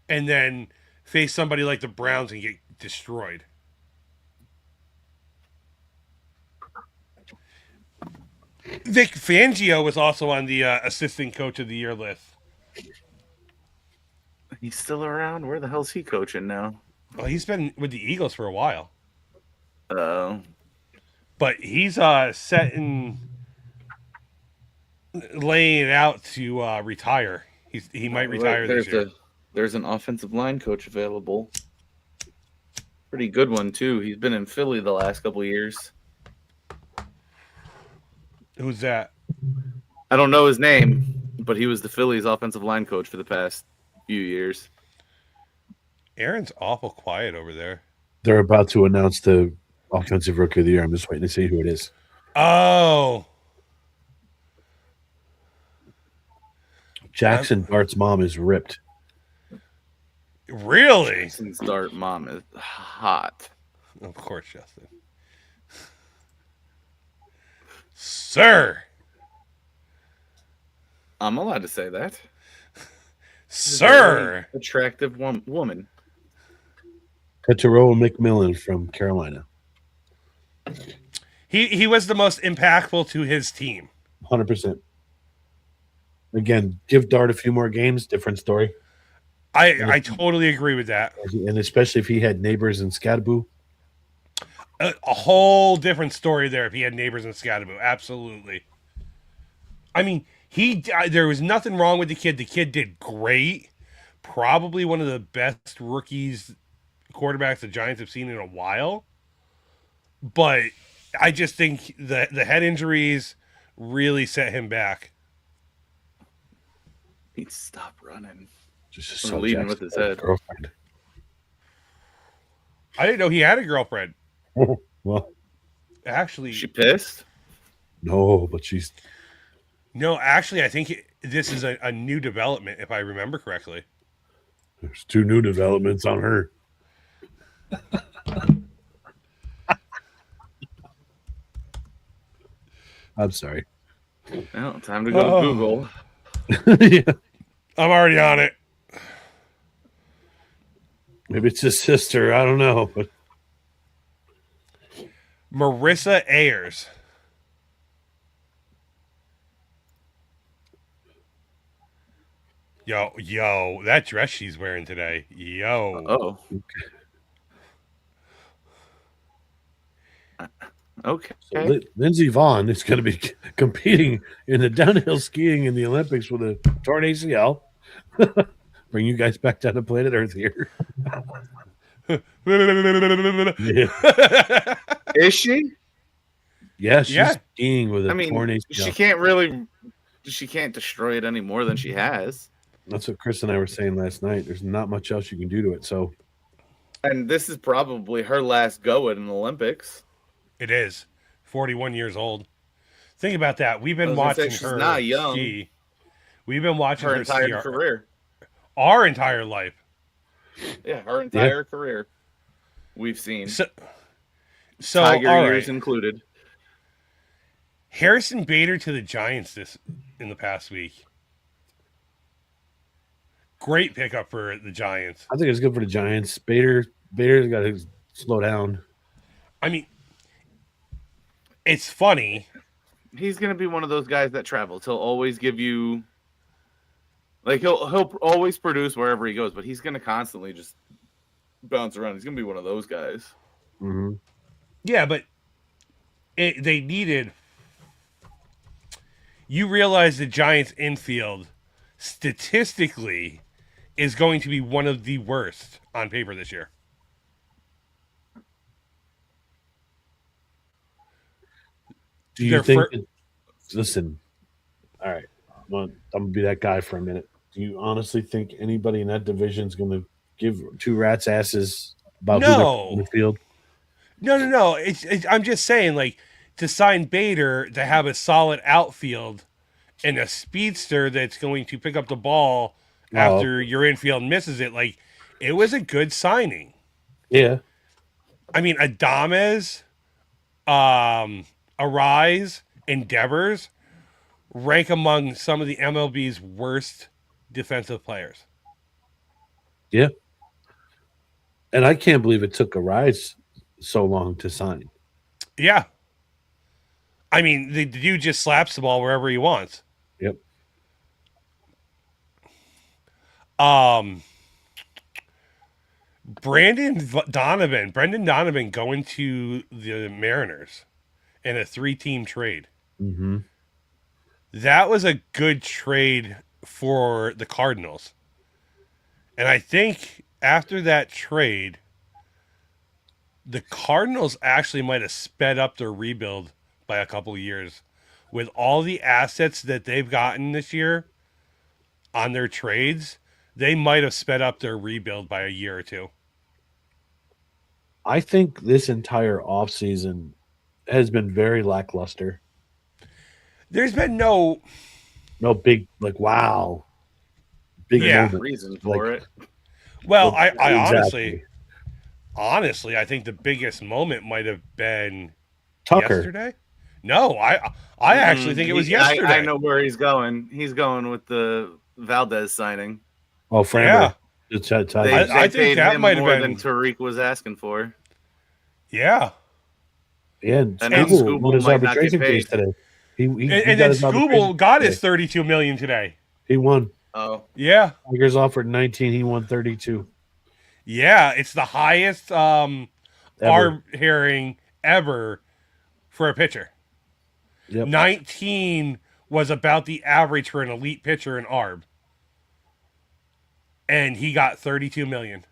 and then face somebody like the Browns and get destroyed. Vic Fangio was also on the Assistant Coach of the Year list. He's still around? Where the hell's he coaching now? Well, he's been with the Eagles for a while. Oh. But he's setting, laying it out to retire. He might retire this year. There's an offensive line coach available. Pretty good one, too. He's been in Philly the last couple of years. Who's that? I don't know his name, but he was the Phillies offensive line coach for the past few years. Aaron's awful quiet over there. They're about to announce the Offensive Rookie of the Year. I'm just waiting to see who it is. Oh. Jackson Dart's mom is ripped. Really? Jason's Dart mom is hot. Of course, Justin. Sir. I'm allowed to say that. Sir. Attractive woman. Petero McMillan from Carolina. He was the most impactful to his team. 100%. Again, give Dart a few more games, different story. I totally agree with that. And especially if he had neighbors in Scadaboo. A whole different story there if he had neighbors in Scadaboo. Absolutely. I mean, there was nothing wrong with the kid. The kid did great. Probably one of the best rookies quarterbacks the Giants have seen in a while. But I just think the head injuries really set him back. He'd stop running. Just leading with his head. Girlfriend. I didn't know he had a girlfriend. Well, Actually, She pissed? no, but she's no. Actually, I think this is a new development, if I remember correctly. there's 2 new developments on her. I'm sorry. Well, time to go to Google. Yeah. I'm already on it. Maybe it's his sister. I don't know. But Marissa Ayers. Yo, that dress she's wearing today. Yo. Oh. Okay. so Lindsey Vaughn is going to be competing in the downhill skiing in the Olympics with a torn ACL. Bring you guys back down to planet Earth here. Yeah. Is she? Yeah, she's Yeah. skiing with a I mean, torn ACL. she can't destroy it any more than she has. That's what Chris and I were saying last night. There's not much else you can do to it. So And this is probably her last go at an Olympics. It is. 41 years old. Think about that. We've been I was gonna say, watching she's her not young. ski. We've been watching Her her entire ski career. our entire life. Yeah, her entire career. We've seen. So Tiger all years right. included. Harrison Bader to the Giants in the past week. Great pickup for the Giants. I think it's good for the Giants. Bader's got to slow down. I mean, it's funny He's gonna be one of those guys that travels. He'll always give you, like, he'll always produce wherever he goes, but he's gonna constantly just bounce around. He's gonna be one of those guys. Mm-hmm. Yeah, but they needed. You realize the Giants' infield statistically is going to be one of the worst on paper this year. Do you Their think? fir- Listen, all right. I'm gonna be that guy for a minute. Do you honestly think anybody in that division is going to give two rats' asses about who they're putting in No, the field? no. I'm just saying, like, to sign Bader to have a solid outfield and a speedster that's going to pick up the ball Oh, after your infield misses it. Like, it was a good signing. yeah. I mean, Adames, Arise, and Devers rank among some of the MLB's worst defensive players. Yeah. And I can't believe it took a rise so long to sign. Yeah. I mean, the dude just slaps the ball wherever he wants. Yep. Brendan Donovan going to the Mariners in a 3-team trade. Mm-hmm. That was a good trade for the Cardinals. And I think after that trade, the Cardinals actually might have sped up their rebuild by a couple of years. With all the assets that they've gotten this year on their trades, they might have sped up their rebuild by a year or two. I think this entire offseason has been very lackluster. There's been no Big, like, wow. Big Yeah. moment. Reason for Like, it. well, I Exactly. honestly, I think the biggest moment might have been Tucker. yesterday. No, I actually think it was yesterday. I know where he's going. He's going with the Valdez signing. Oh, Framber. Yeah. It's They, I think paid that him might have more been- than Tariq was asking for. Yeah. yeah, and And now Scooble Scooble won his might not get arbitration paid. case today. He And got then his arbitration Scooble got today. his $32 million today. He won. Oh, Yeah. Tigers offered 19. He won 32. Yeah, it's the highest Ever. arb hearing ever for a pitcher. Yep. 19 was about the average for an elite pitcher in arb. And he got 32 million.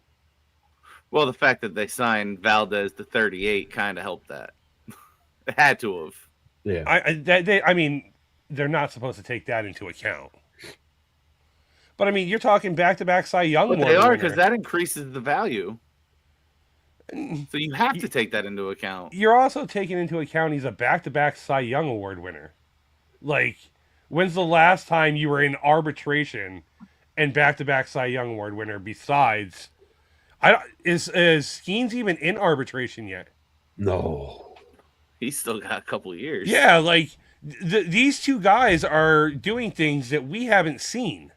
well, the fact that they signed Valdez to 38 kind of helped that. It had to have. Yeah. I mean, they're not supposed to take that into account. But I mean, you're talking back-to-back Cy Young But Award they are, winner. because that increases the value. So you have to take that into account. You're also taking into account he's a back-to-back Cy Young Award winner. Like, when's the last time you were in arbitration and back-to-back Cy Young Award winner? Besides, is Skeens even in arbitration yet? No. He's still got a couple of years. Yeah, like these two guys are doing things that we haven't seen.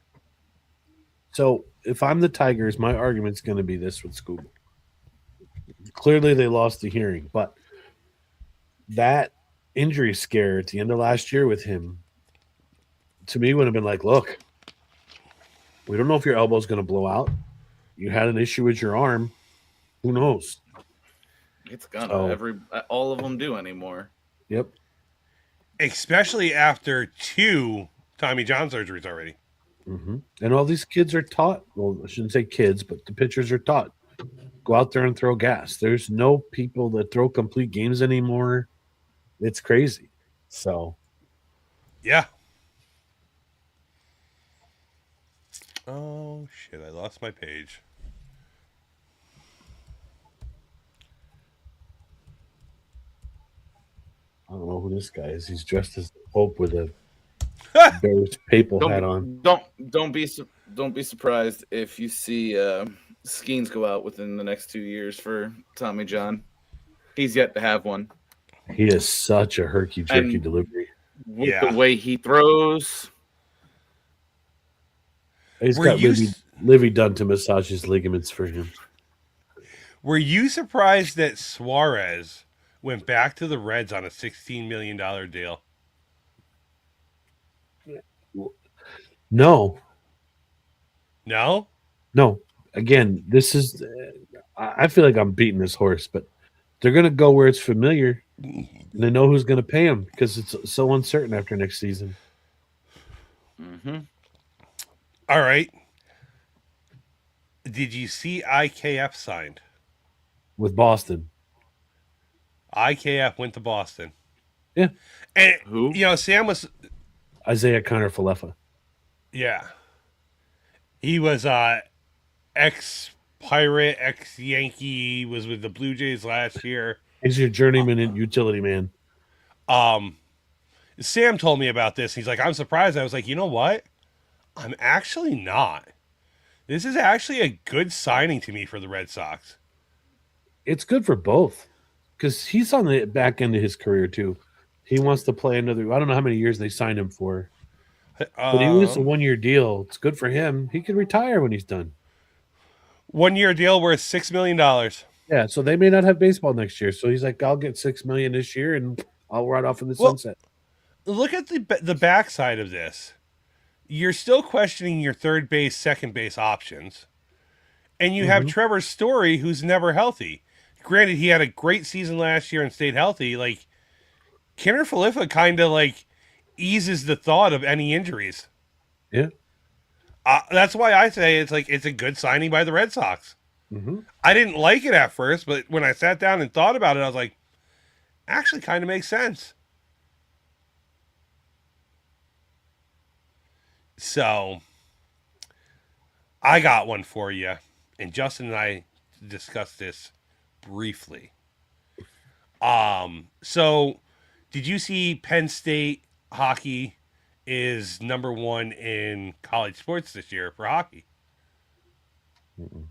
So if I'm the Tigers, my argument's going to be this with Scooble. Clearly, they lost the hearing, but that injury scare at the end of last year with him, to me, would have been like, look, we don't know if your elbow's going to blow out. You had an issue with your arm. Who knows? It's gonna. So- All of them do anymore. Yep. Especially after 2 Tommy John surgeries already. Mm-hmm. And all these kids are taught. Well, I shouldn't say kids, but the pitchers are taught. Go out there and throw gas. There's no people that throw complete games anymore. It's crazy. So, Yeah. Oh, shit. I lost my page. I don't know who this guy is. He's dressed as Pope with a Bears papal hat on. Don't be surprised if you see Skeens go out within the next 2 years for Tommy John. He's yet to have one. He is such a herky-jerky And- delivery. With Yeah. the way he throws, He's Were got you Livy done to massage his ligaments for him. Were you surprised that Suarez went back to the Reds on a $16 million deal? No, No? no. Again, this is. I feel like I'm beating this horse, but they're going to go where it's familiar, and they know who's going to pay them because it's so uncertain after next season. Mm-hmm. All right. Did you see IKF signed? With Boston. IKF went to Boston. Yeah. And, Who? Sam was, Isaiah Connor Falefa. yeah. He was ex-Pirate, ex-Yankee, was with the Blue Jays last year. He's your journeyman and utility man. Sam told me about this. He's like, I'm surprised. I was like, you know what? I'm actually not. This is actually a good signing to me for the Red Sox. It's good for both because he's on the back end of his career too. He wants to play another. I don't know how many years they signed him for, but even if it's a 1-year deal, it's good for him. He could retire when he's done. 1-year deal worth $6 million. Yeah, so they may not have baseball next year. So he's like, I'll get $6 million this year, and I'll ride off in the sunset. Look at the backside of this. You're still questioning your third base, second base options. And you have Trevor Story, who's never healthy. Granted, he had a great season last year and stayed healthy. Like, Kenner Falefa kind of like eases the thought of any injuries. Yeah. That's why I say it's a good signing by the Red Sox. Mm-hmm. I didn't like it at first, but when I sat down and thought about it, I was like, actually kind of makes sense. So, I got one for you, and Justin and I discussed this briefly. So did you see Penn State hockey is number 1 in college sports this year for hockey? Mm-mm.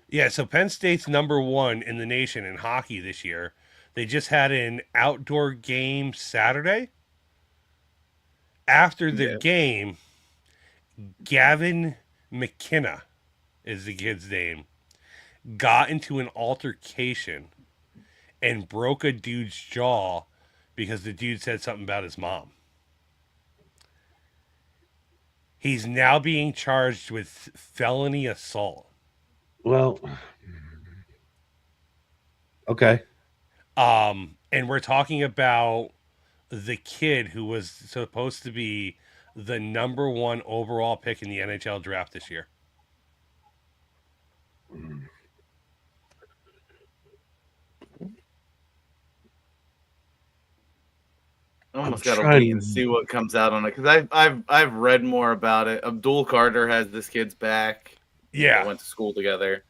Yeah, so Penn State's number 1 in the nation in hockey this year. They just had an outdoor game Saturday. After the game, Gavin McKenna is the kid's name, got into an altercation and broke a dude's jaw because the dude said something about his mom. He's now being charged with felony assault. Well, okay. And we're talking about the kid who was supposed to be the number 1 overall pick in the NHL draft this year. I almost got to wait and see what comes out on it because I've read more about it. Abdul Carter has this kid's back. Yeah, they went to school together,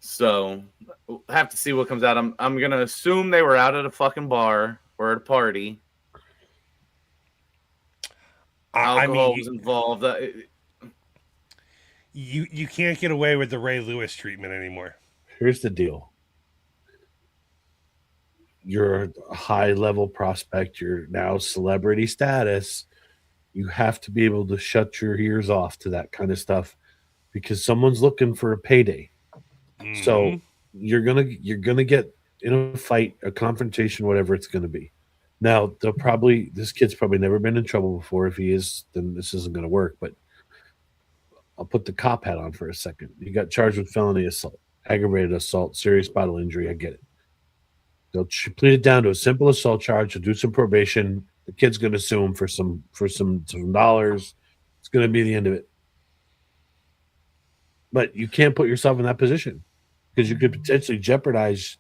so we'll have to see what comes out. I'm gonna assume they were out at a fucking bar or at a party. Alcohol was involved. You can't get away with the Ray Lewis treatment anymore. Here's the deal. You're a high-level prospect. You're now celebrity status. You have to be able to shut your ears off to that kind of stuff because someone's looking for a payday. Mm-hmm. So you're gonna get in a fight, a confrontation, whatever it's gonna be. Now this kid's probably never been in trouble before. If he is, then this isn't gonna work. But I'll put the cop hat on for a second. You got charged with felony assault, aggravated assault, serious bodily injury. I get it. They'll plead it down to a simple assault charge. They'll do some probation. The kid's going to sue him for some dollars. It's going to be the end of it. But you can't put yourself in that position because you could potentially jeopardize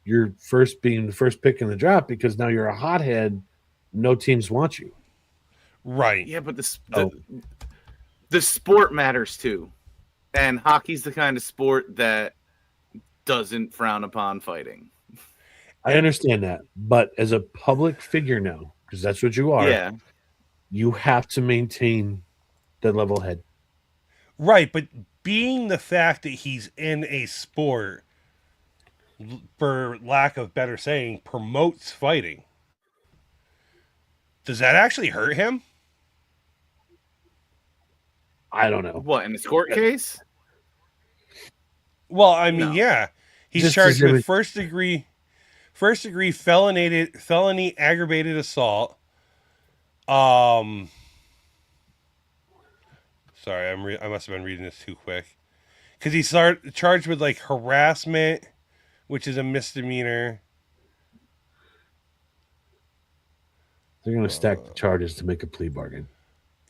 your being the first pick in the draft because now you're a hothead. No teams want you. Right. Yeah, but the sport matters too. And hockey's the kind of sport that doesn't frown upon fighting. I understand that, but as a public figure now, because that's what you are, you have to maintain the level head. Right, but being the fact that he's in a sport, for lack of better saying, promotes fighting, does that actually hurt him? I don't know. What, in this court case? Well, I mean, yeah. He's Just charged with first degree felony aggravated assault. Sorry, I must have been reading this too quick. Because he's charged with like harassment, which is a misdemeanor. They're going to stack the charges to make a plea bargain.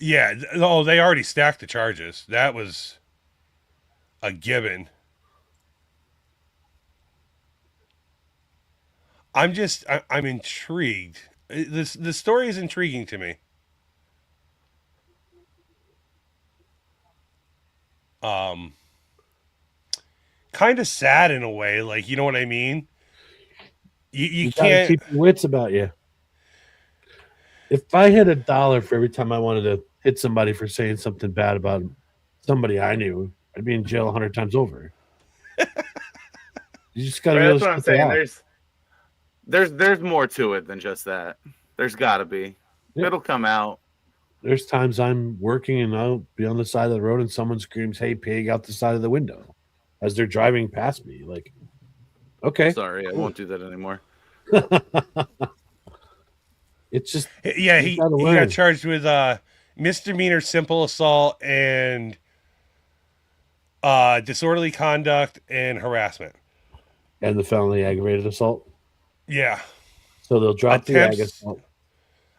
Yeah. Oh, they already stacked the charges. That was a given. I'm intrigued. The story is intriguing to me. Kind of sad in a way, like, you know what I mean? You gotta can't keep your wits about you. If I had $1 for every time I wanted to hit somebody for saying something bad about somebody I knew, I'd be in jail 100 times over. You just gotta Right, be able that's to what I'm spit that saying. out. There's more to it than just that. There's got to be. Yeah. It'll come out. There's times I'm working and I'll be on the side of the road and someone screams, "Hey, pig," out the side of the window as they're driving past me. Like, okay. Sorry, I won't do that anymore. It's just Yeah, you he gotta got learn. charged with misdemeanor simple assault and disorderly conduct and harassment. And the felony aggravated assault. Yeah. So they'll drop the ag Attempts assault.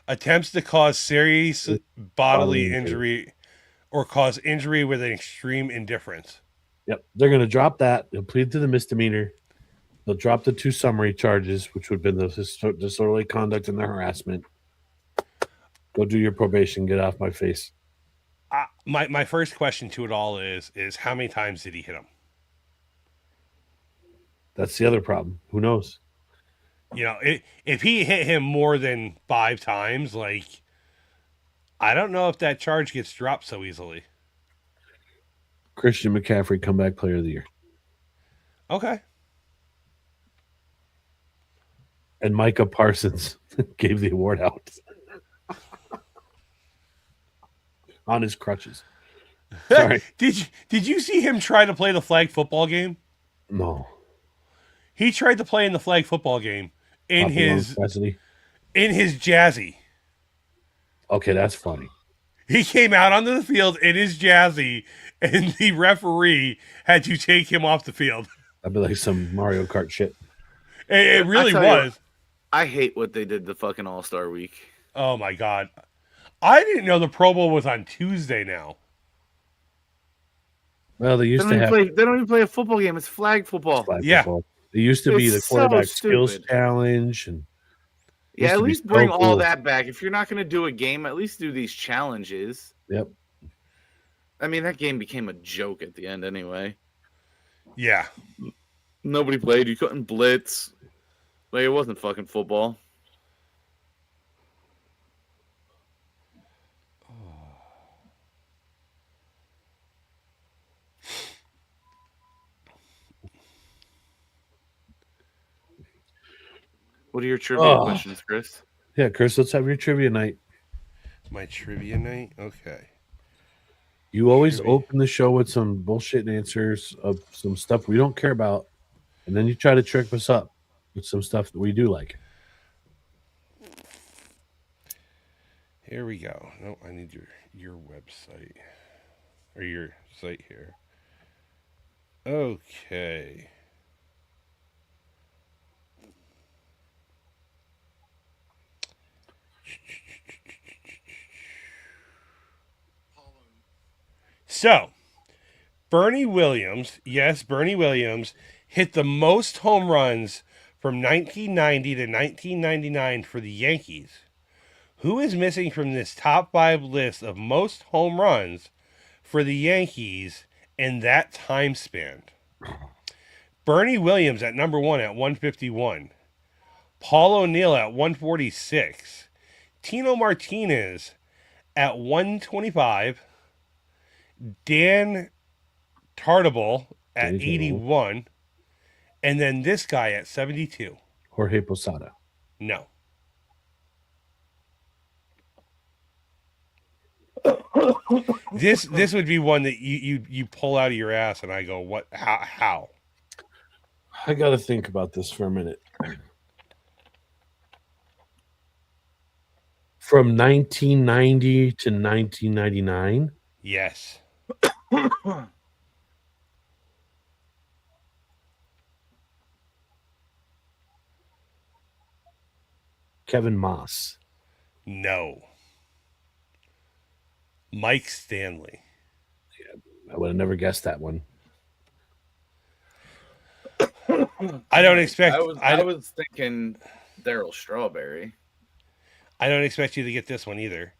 attempts to cause serious bodily Bodily injury or cause injury with an extreme indifference. Yep. They're going to drop that. They'll plead to the misdemeanor. They'll drop the 2 summary charges, which would have been the disorderly conduct and the harassment. Go do your probation. Get off my face. My first question to it all is how many times did he hit him? That's the other problem. Who knows? You know, if he hit him more than 5 times, like, I don't know if that charge gets dropped so easily. Christian McCaffrey, comeback player of the year. Okay. And Micah Parsons gave the award out on his crutches. Sorry. Did you see him try to play the flag football game? No. He tried to play in the flag football game in his jazzy. Okay, that's funny. He came out onto the field in his jazzy, and the referee had to take him off the field. That'd be like some Mario Kart shit. It really I tell you, was. I hate what they did the fucking All-Star Week. Oh my god. I didn't know the Pro Bowl was on Tuesday now. Well, they used to have They don't even play a football game. It's flag football. flag Yeah. football. It used to be It's the so quarterback skills stupid. challenge, and Yeah, used at to be least so bring all cool. that back. If you're not going to do a game, at least do these challenges. Yep. I mean, that game became a joke at the end anyway. Yeah. Nobody played. You couldn't blitz. Like, it wasn't fucking football. What are your trivia questions, Chris? Yeah, Chris, let's have your trivia night. My trivia night? Okay. You always Trivia. open the show with some bullshit answers of some stuff we don't care about, and then you try to trick us up with some stuff that we do like. Here we go. No, I need your website. Or your site here. Okay. So, Bernie Williams, yes, Bernie Williams, hit the most home runs from 1990 to 1999 for the Yankees. Who is missing from this top 5 list of most home runs for the Yankees in that time span? Bernie Williams at number 1 at 151. Paul O'Neill at 146. Tino Martinez at 125. Dan Tartable at 81. And then this guy at 72. Jorge Posada. No. This would be one that you pull out of your ass and I go, what? How? I got to think about this for a minute. From 1990 to 1999, Yes. Kevin Moss. No. Mike Stanley. I would have never guessed that one. I don't expect. I was thinking Daryl Strawberry. I don't expect you to get this one either.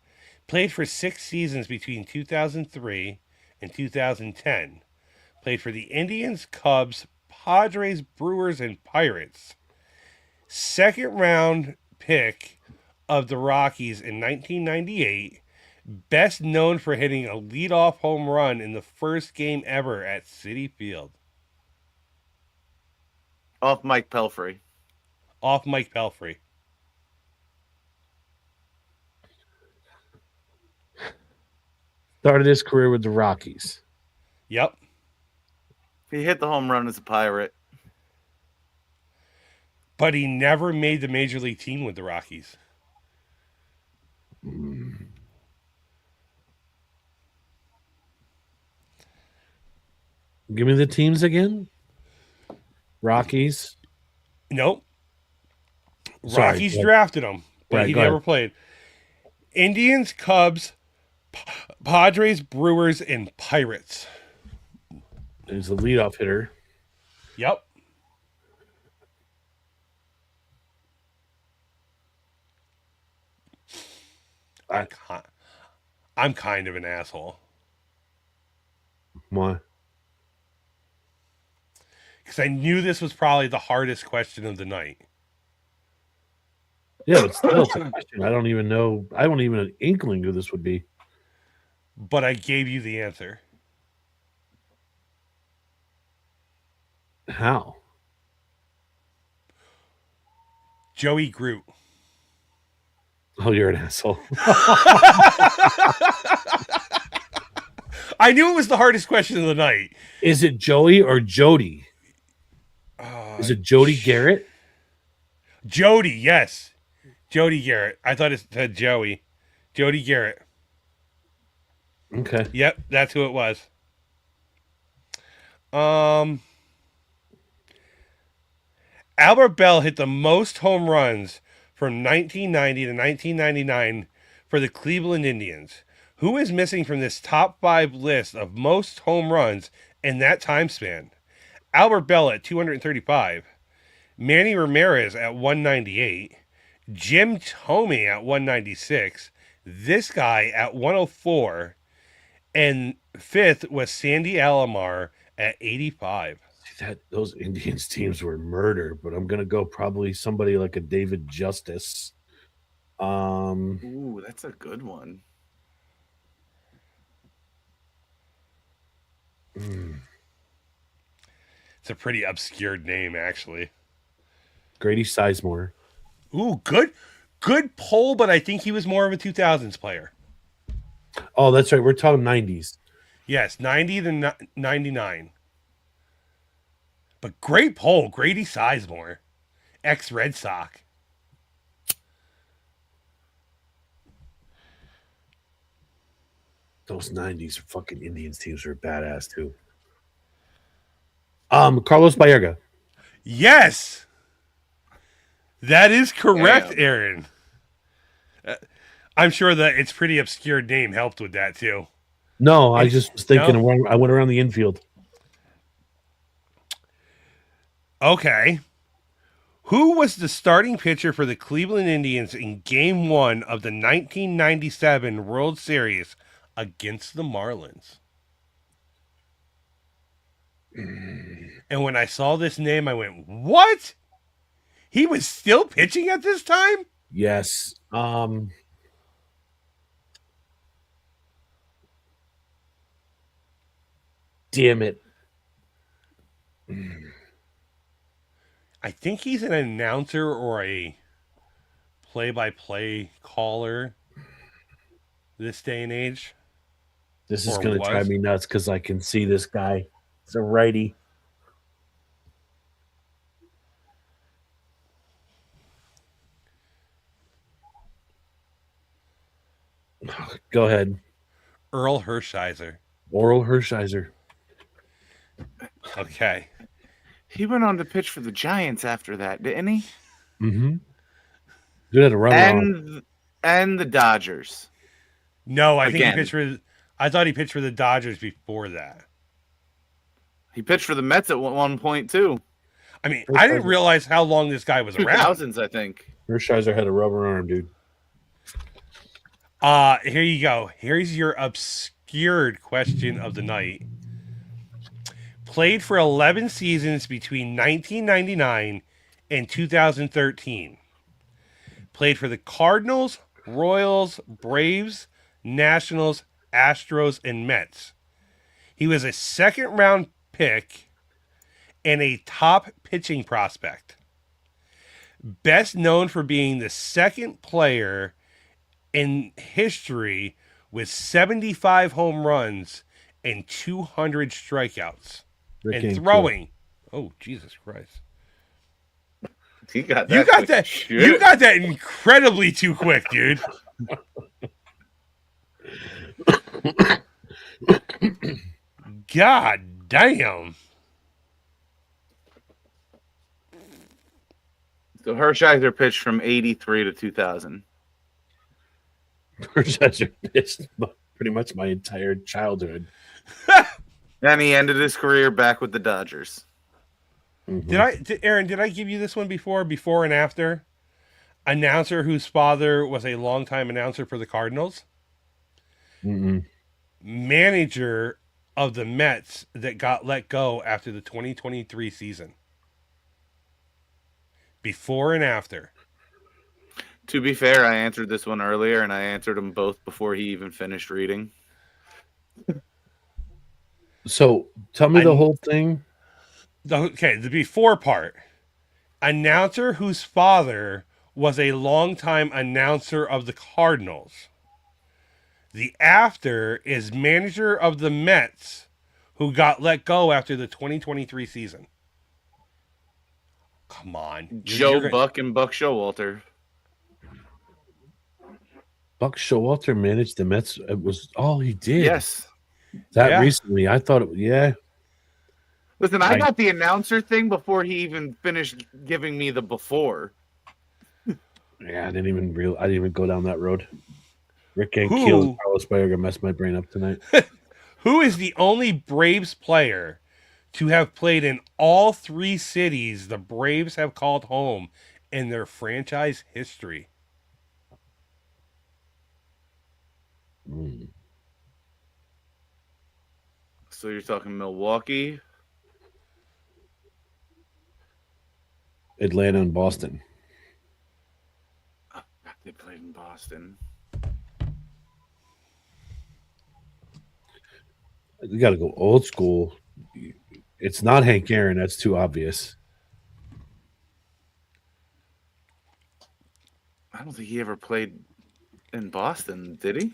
Played for 6 seasons between 2003 and 2010. Played for the Indians, Cubs, Padres, Brewers, and Pirates. Second round pick of the Rockies in 1998. Best known for hitting a leadoff home run in the first game ever at Citi Field. Off Mike Pelfrey. Off Mike Pelfrey. Started his career with the Rockies. Yep. He hit the home run as a Pirate. But he never made the major league team with the Rockies. Give me the teams again. Rockies. Nope. Sorry, Rockies go ahead. drafted him, but Right, he go never ahead. played. Indians, Cubs, Padres, Brewers, and Pirates. He's a leadoff hitter. Yep. I'm kind of an asshole Why? because I knew this was probably the hardest question of the night. Yeah, but still, it's a question. I don't even know. I don't even have an inkling who this would be. But I gave you the answer. How? Joey Groot. Oh, you're an asshole. I knew it was the hardest question of the night. Is it Joey or Jody? Is it Jody Garrett? Jody, yes. Jody Garrett. I thought it said Joey. Jody Garrett. Okay. Yep, that's who it was. Albert Bell hit the most home runs from 1990 to 1999 for the Cleveland Indians. Who is missing from this top 5 list of most home runs in that time span? Albert Bell at 235, Manny Ramirez at 198, Jim Thome at 196, this guy at 104, and fifth was Sandy Alomar at 85. Those Indians teams were murder, but I'm gonna go probably somebody like a David Justice. Ooh, that's a good one. It's a pretty obscure name, actually. Grady Sizemore. Ooh, good poll, but I think he was more of a 2000s player. Oh, that's right. We're talking 90s. Yes, 90 to 99. But great poll, Grady Sizemore, ex-Red Sox. Those 90s fucking Indians teams were badass too. Carlos Baerga. Yes, that is correct, Damn. Aaron. I'm sure that it's pretty obscure name helped with that too. No, I just was thinking. No? I went around the infield. Okay. Who was the starting pitcher for the Cleveland Indians in Game 1 of the 1997 World Series against the Marlins? And when I saw this name, I went, what? He was still pitching at this time? Yes. Damn it. I think he's an announcer or a play-by-play caller this day and age. This is Or going to drive was. me nuts because I can see this guy. It's a righty. Go ahead. Earl Hershiser. Oral Hershiser. Okay. He went on to pitch for the Giants after that, didn't he? Mm-hmm. Dude had a rubber arm. And the Dodgers. No, I think he Again. pitched for. I thought he pitched for the Dodgers before that. He pitched for the Mets at one point too. I mean, I didn't realize how long this guy was around. 2000s, I think. Hershiser had a rubber arm, dude. Here you go. Here's your obscured question of the night. Played for 11 seasons between 1999 and 2013. Played for the Cardinals, Royals, Braves, Nationals, Astros, and Mets. He was a second-round pick and a top pitching prospect. Best known for being the second player in history with 75 home runs and 200 strikeouts. Rick And ain't throwing. Oh, Jesus Christ. He got You that. got quick that. shit. You got that incredibly too quick, dude. God damn. So Hershiser pitched from 83 to 2000. Hershiser pitched pretty much my entire childhood. Then he ended his career back with the Dodgers. Mhm. Aaron, did I give you this one before and after? Announcer whose father was a longtime announcer for the Cardinals. Mm-mm. Manager of the Mets that got let go after the 2023 season. Before and after. To be fair, I answered this one earlier, and I answered them both before he even finished reading. So tell me the whole thing. Okay, the before part. Announcer whose father was a longtime announcer of the Cardinals. The after is manager of the Mets who got let go after the 2023 season. Come on. Joe Buck and Buck Showalter. Buck Showalter managed the Mets. It was all he did. Yes. That Yeah. recently. I thought it. Yeah. Listen, I got the announcer thing before he even finished giving me the before. Yeah. I didn't even go down that road. Rick Ankiel and Carlos Baerga messed my brain up tonight. Who is the only Braves player to have played in all three cities the Braves have called home in their franchise history? Mm. So you're talking Milwaukee? Atlanta and Boston. Oh, they played in Boston. You got to go old school. It's not Hank Aaron. That's too obvious. I don't think he ever played in Boston, did he?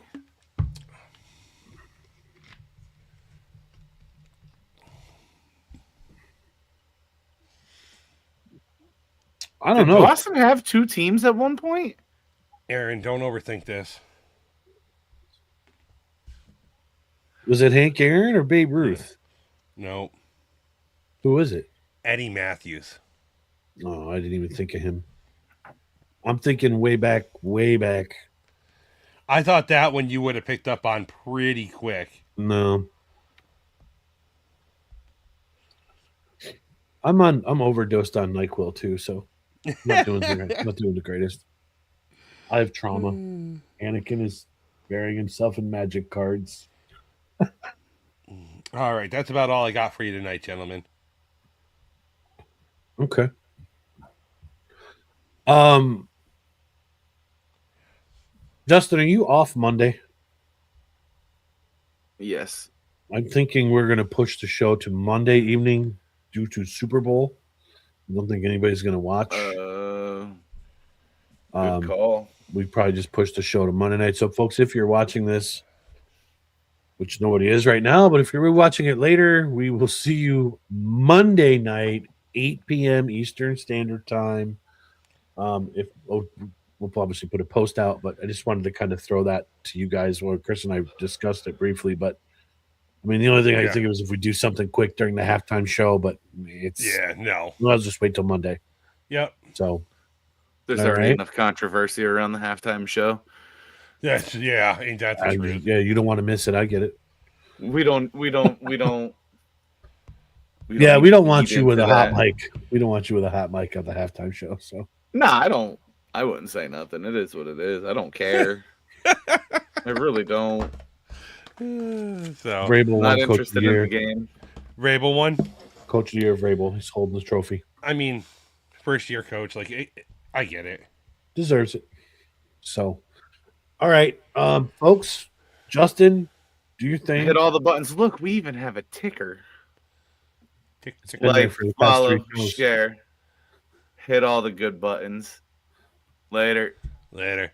I don't Did know. Boston have two teams at one point? Aaron, don't overthink this. Was it Hank Aaron or Babe Ruth? No. Who is it? Eddie Matthews. Oh, I didn't even think of him. I'm thinking way back. I thought that one you would have picked up on pretty quick. No. I'm overdosed on NyQuil too, so I'm not doing the greatest. I have trauma. Anakin is burying himself in magic cards. All right, that's about all I got for you tonight, gentlemen. Okay. Justin, are you off Monday? Yes. I'm thinking we're going to push the show to Monday evening due to Super Bowl. I don't think anybody's going to watch. Good call. We probably just push the show to Monday night. So, folks, if you're watching this, which nobody is right now, but if you're watching it later, we will see you Monday night, 8 p.m. Eastern Standard Time. We'll obviously put a post out, but I just wanted to kind of throw that to you guys. Well, Chris and I discussed it briefly, but I mean, the only thing I Yeah. can think of is if we do something quick during the halftime show, but it's no. I'll just wait till Monday. Yep. So There's All already right. enough controversy around the halftime show. Ain't that the truth? yeah, you don't want to miss it. I get it. We don't Yeah, we need don't to want lead you with a into hot that. mic. We don't want you with a hot mic at the halftime show. So Nah, I don't. I wouldn't say nothing. It is what it is. I don't care. I really don't. So Vrabel Not won Coach of the interested in Year. the game. Rabel won. Coach of the Year, Vrabel. He's holding the trophy. I mean, first year coach. Like, I get it. Deserves it. So, all right, folks. Justin, do your thing. Hit all the buttons. Look, we even have a ticker. Tick, tick. Been there Like, for the past follow, 3 shows. share. Hit all the good buttons. Later. Later.